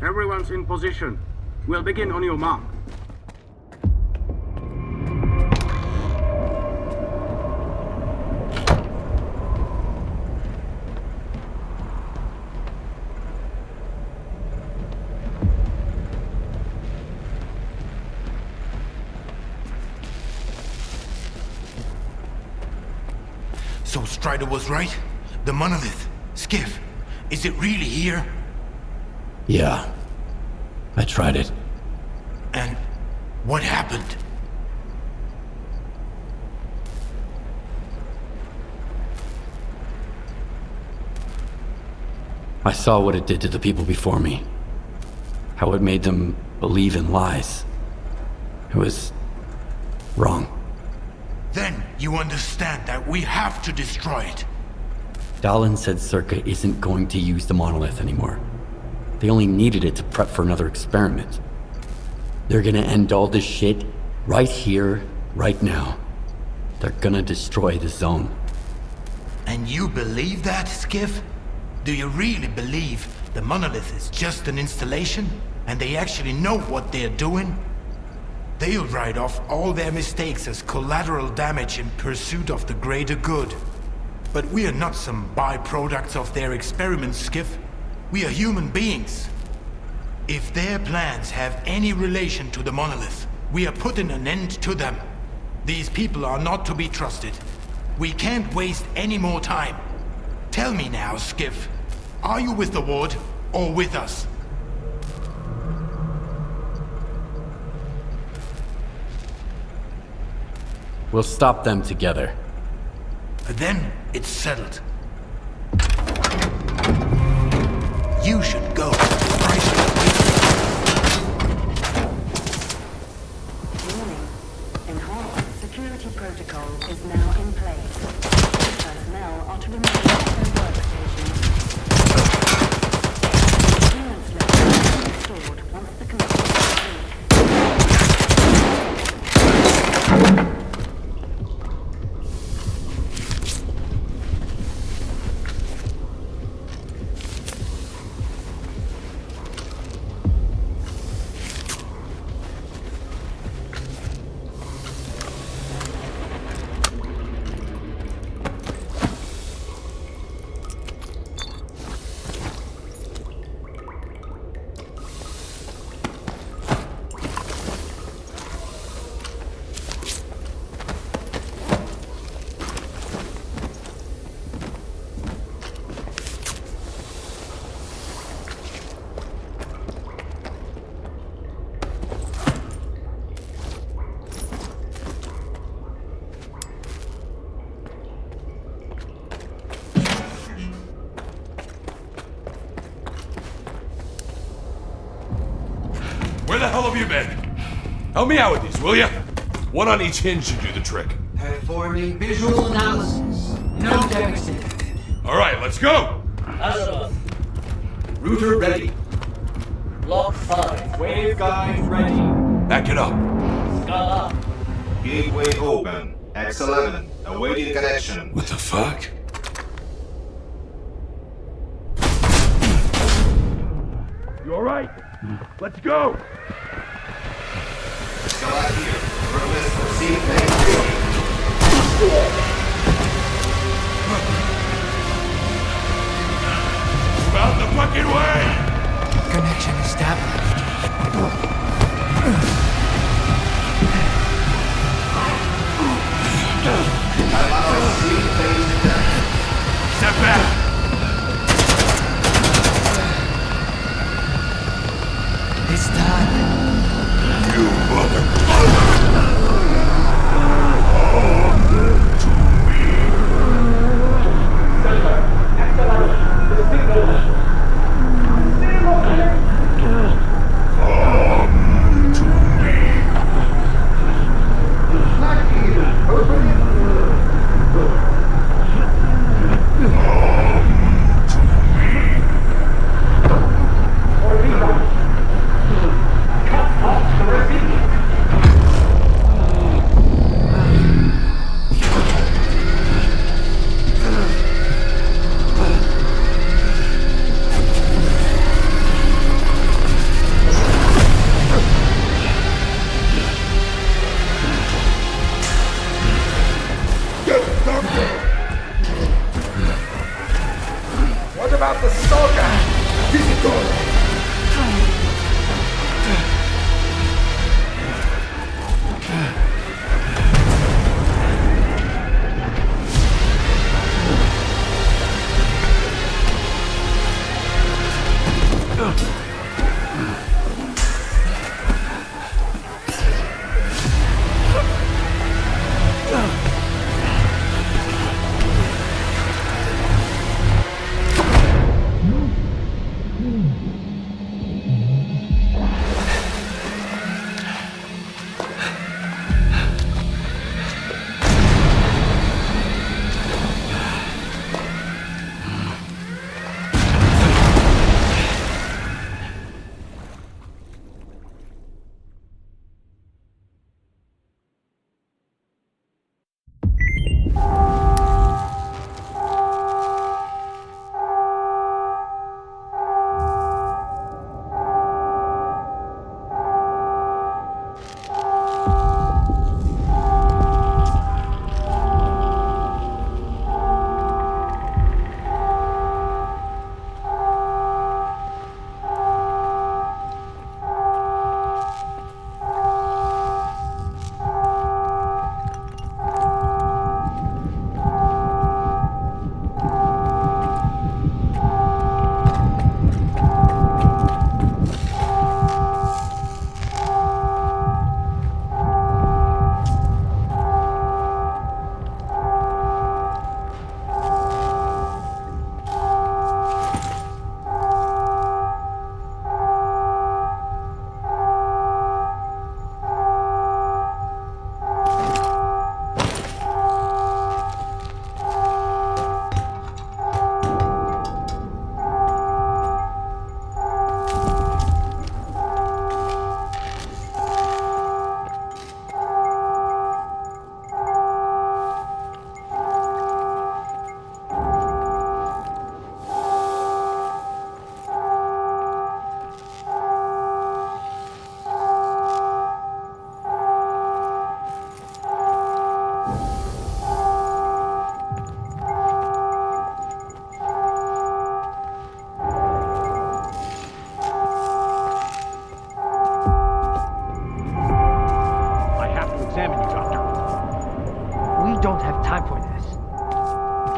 Everyone's in position. We'll begin on your mark. So Strider was right? The monolith, Skiff, is it really here? Yeah. I tried it. And what happened? I saw what it did to the people before me. How it made them believe in lies. It was wrong. Then you understand that we have to destroy it. Dahlan said Circa isn't going to use the monolith anymore. They only needed it to prep for another experiment. They're gonna end all this shit right here, right now. They're gonna destroy the zone. And you believe that, Skiff? Do you really believe the monolith is just an installation? And they actually know what they're doing? They'll write off all their mistakes as collateral damage in pursuit of the greater good. But we are not some byproducts of their experiments, Skiff. We are human beings. If their plans have any relation to the monolith, we are putting an end to them. These people are not to be trusted. We can't waste any more time. Tell me now, Skiff. Are you with the Ward or with us? We'll stop them together. Then it's settled. You should go. Warning. Enhanced security protocol is now in place. Personnel are to remain at their workstations. Clearance levels will be restored once the connection is complete. Where the hell have you been? Help me out with these, will ya? One on each hinge should do the trick. Performing visual analysis. No deficit. Alright, let's go! Azeroth. Router ready. Block 5. Waveguide ready. Back it up. Scala. Gateway open. X11. Awaiting connection. What the fuck? You alright? Let's go! Scala here. Request for seat lane. Move out the fucking way! Connection established. Step back! It's done. You motherfucker! What about the Stalker? Physical!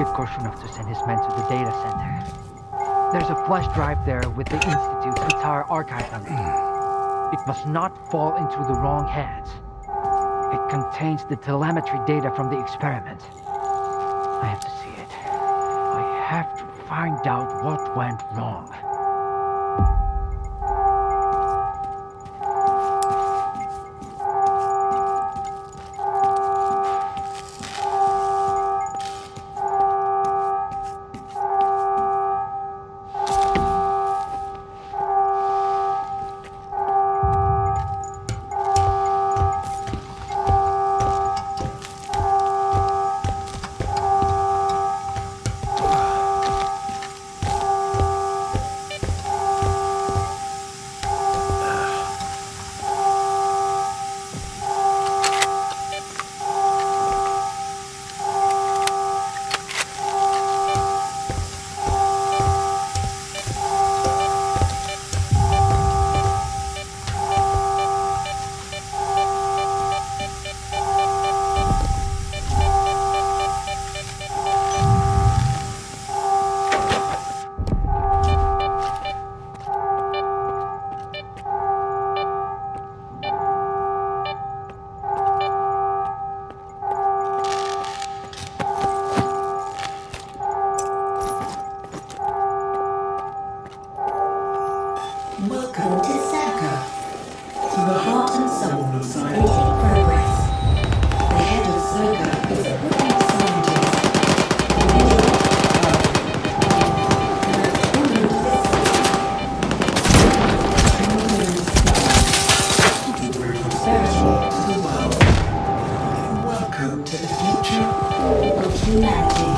get close enough to send his men to the data center. There's a flash drive there with the Institute's entire archive on it. It must not fall into the wrong hands. It contains the telemetry data from the experiment. I have to see it. I have to find out what went wrong. Welcome to Stalker, to the heart and soul of scientific progress. The head of Stalker is a brilliant scientist, bring prosperity to the world. Welcome to the future of humanity.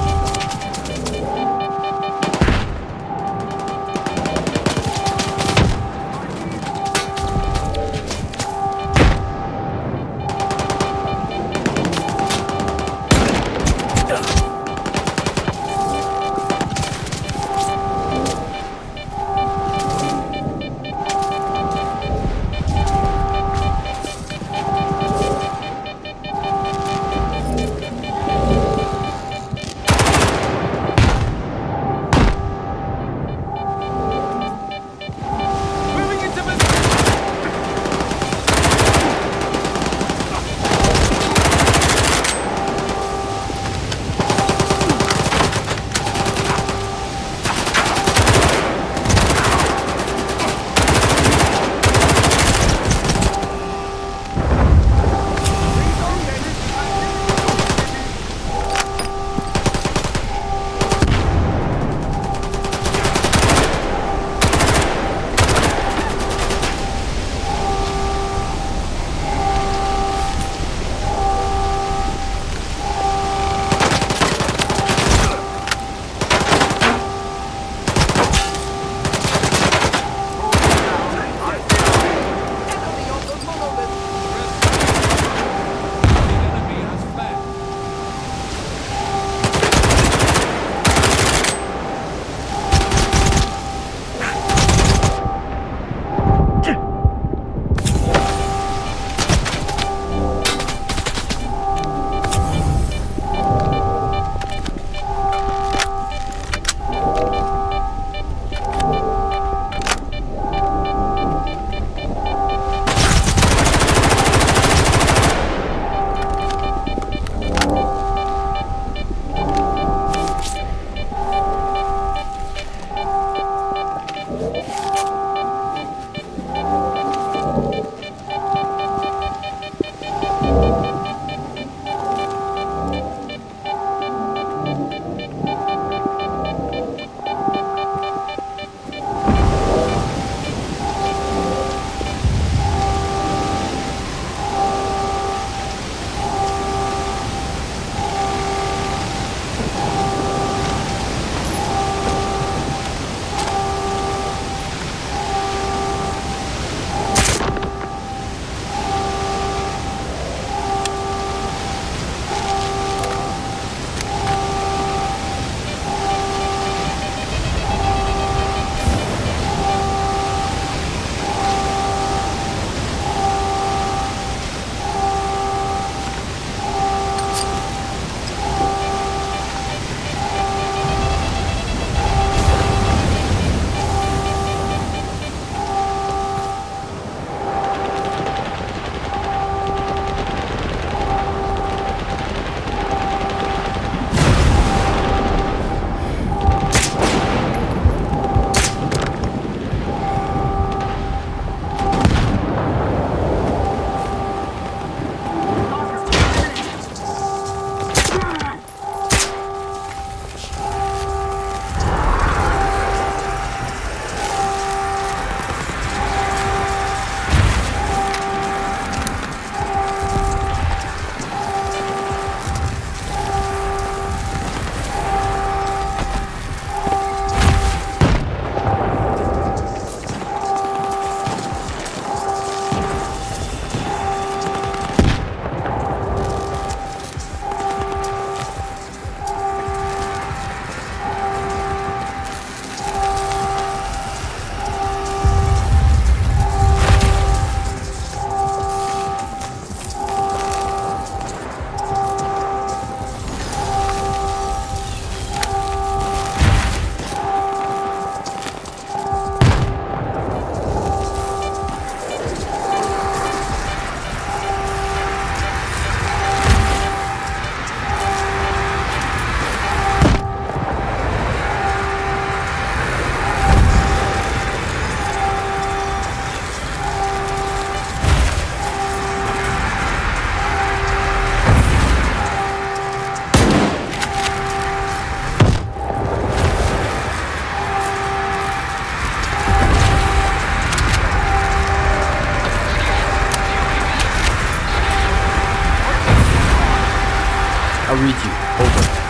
reach you. Over.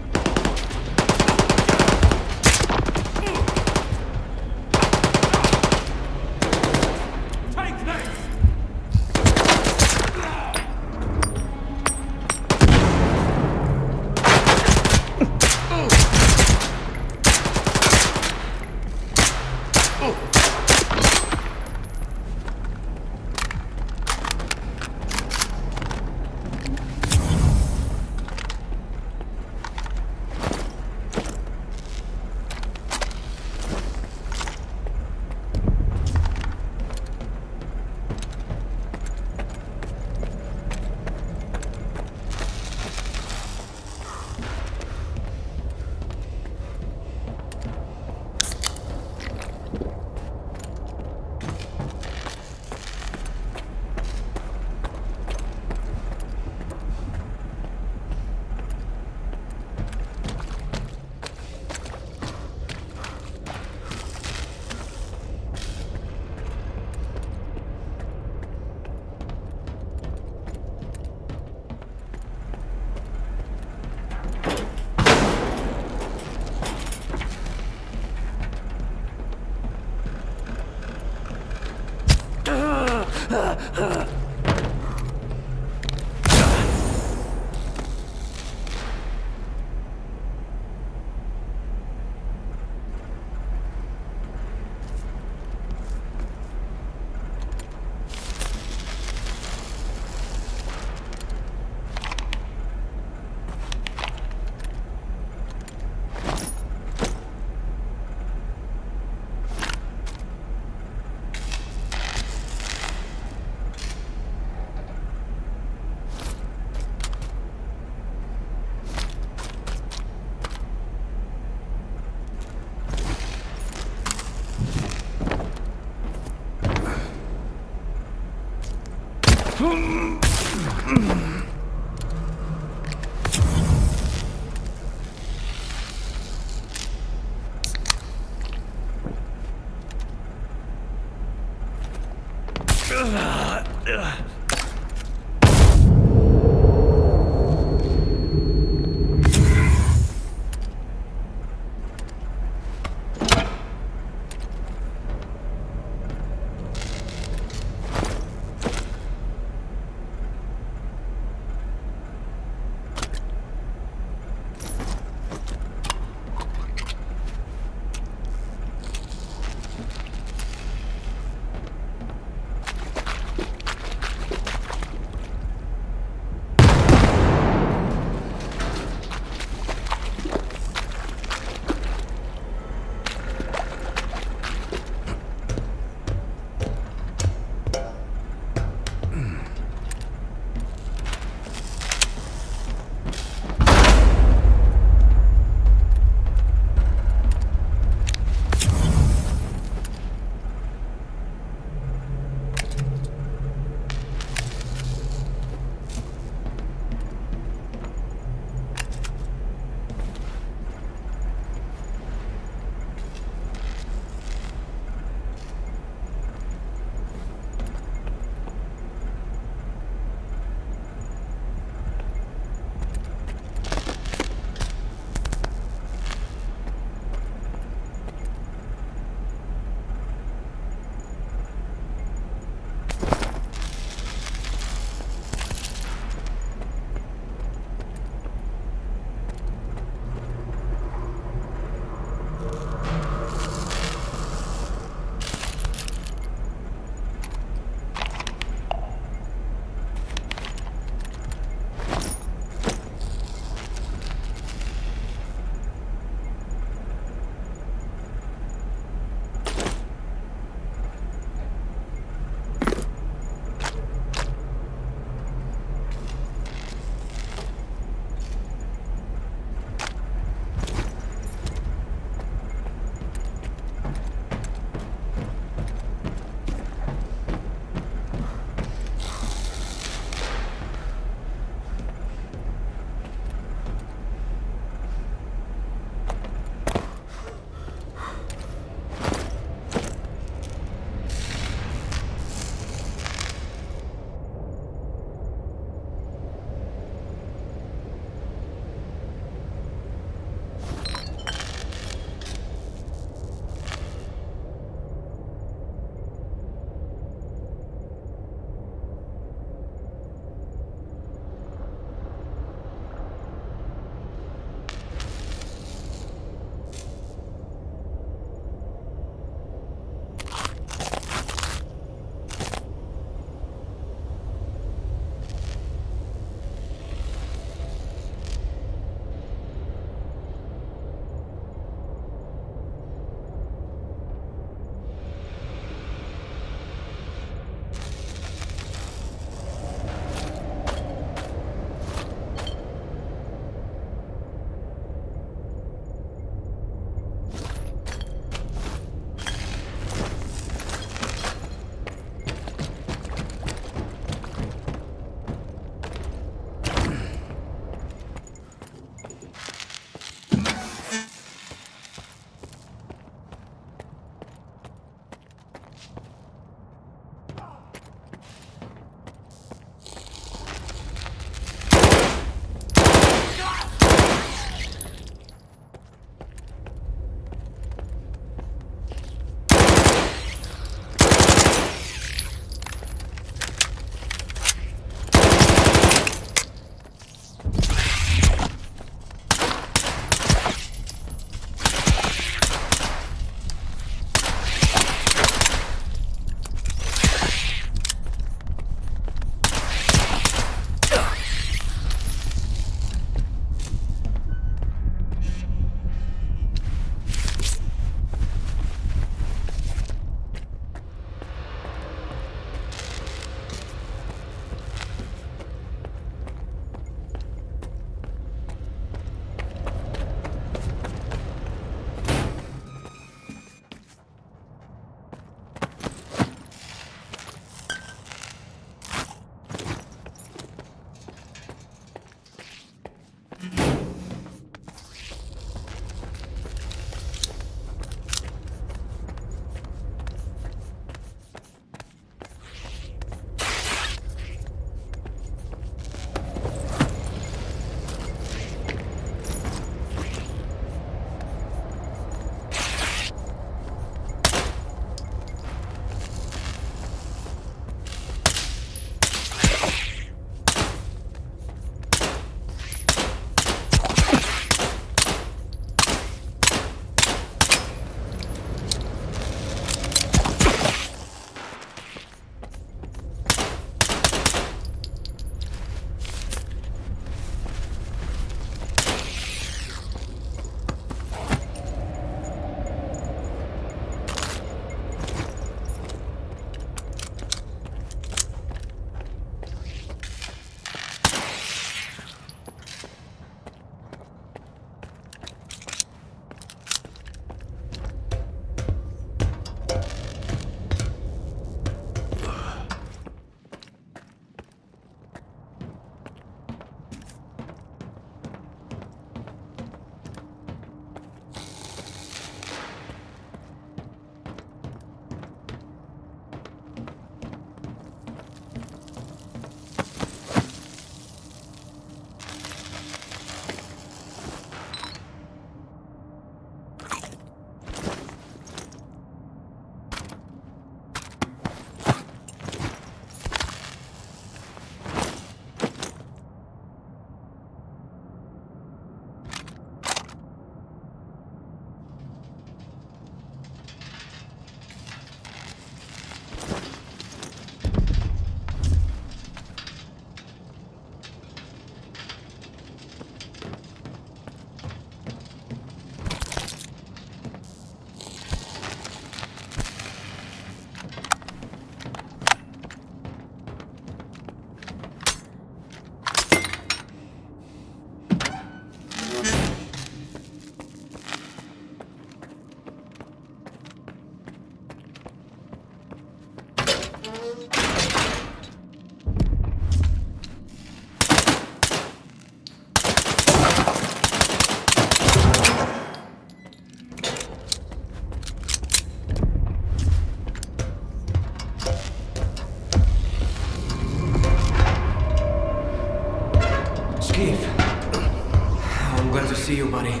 buddy.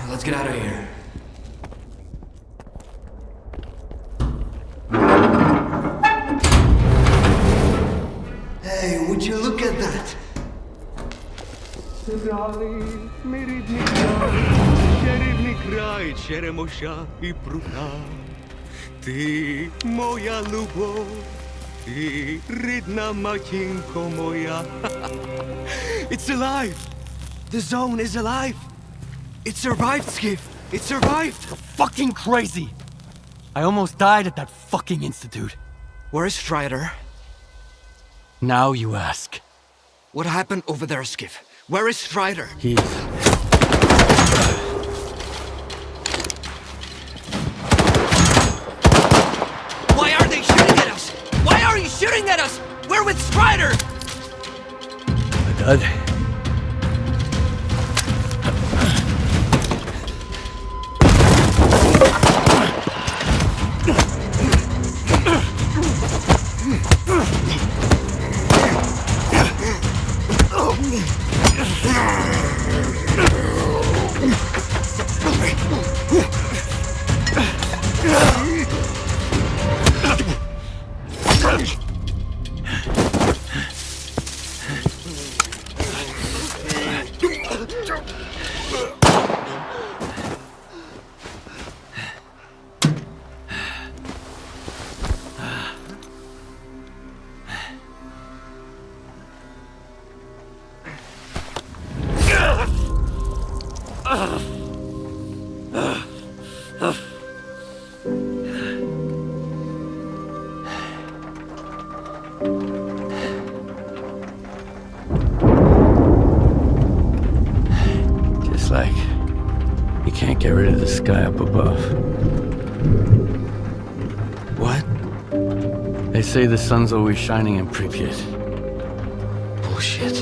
Let's get out of here. Hey, would you look at that? Ти моя любов, ти рідна матінко моя. It's alive! The zone is alive! It survived, Skiff! It survived! Fucking crazy! I almost died at that fucking institute. Where's Strider? Now you ask. What happened over there, Skiff? Where is Strider? Why are they shooting at us? Why are you shooting at us? We're with Strider! Dad? Just like you can't get rid of the sky up above. What? They say the sun's always shining in Pripyat. Bullshit.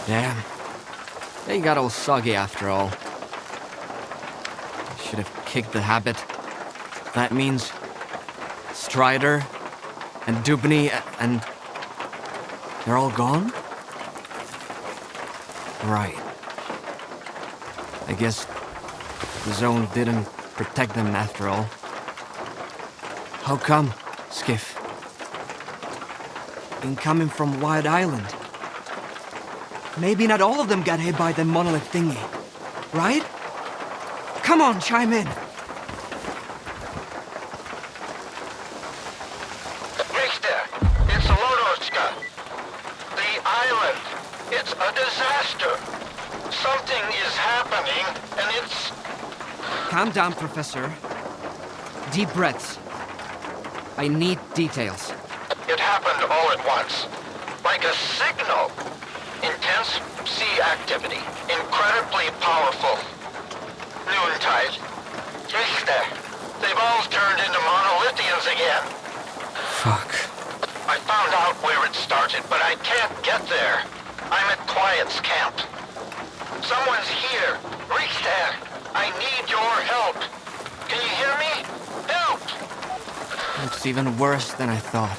Damn. They got all soggy after all. Should have kicked the habit. That means Strider and Dubny and they're all gone? Right. I guess the zone didn't protect them after all. How come, Skiff? Been coming from Wide Island. Maybe not all of them got hit by the monolith thingy, right? Come on, chime in. Richter, it's Lodotska. The island, it's a disaster. Something is happening, and it's... Calm down, Professor. Deep breaths. I need details. It happened all at once. Like a signal. Intense sea activity. Incredibly powerful. Noontide. Richter, they've all turned into monolithians again. Fuck. I found out where it started, but I can't get there. I'm at Quiet's camp. Someone's here. Richter, I need your help. Can you hear me? Help! It's even worse than I thought.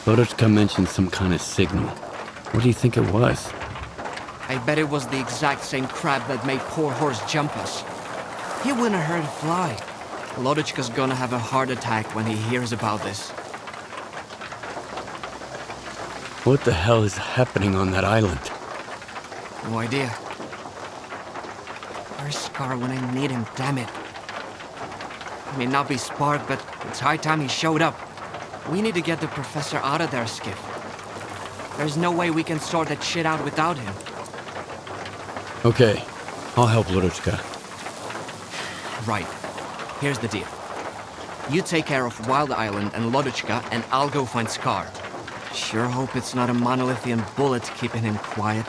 Lodotska mentioned some kind of signal. What do you think it was? I bet it was the exact same crab that made poor Horse jump us. He wouldn't have hurt a fly. Lodotska's gonna have a heart attack when he hears about this. What the hell is happening on that island? No idea. Where's Scar when I need him, damn it? He may not be Spark, but it's high time he showed up. We need to get the professor out of there, Skiff. There's no way we can sort that shit out without him. Okay, I'll help Lodotska. Right. Here's the deal. You take care of Wild Island and Lodotska, and I'll go find Scar. Sure hope it's not a monolithian bullet keeping him quiet.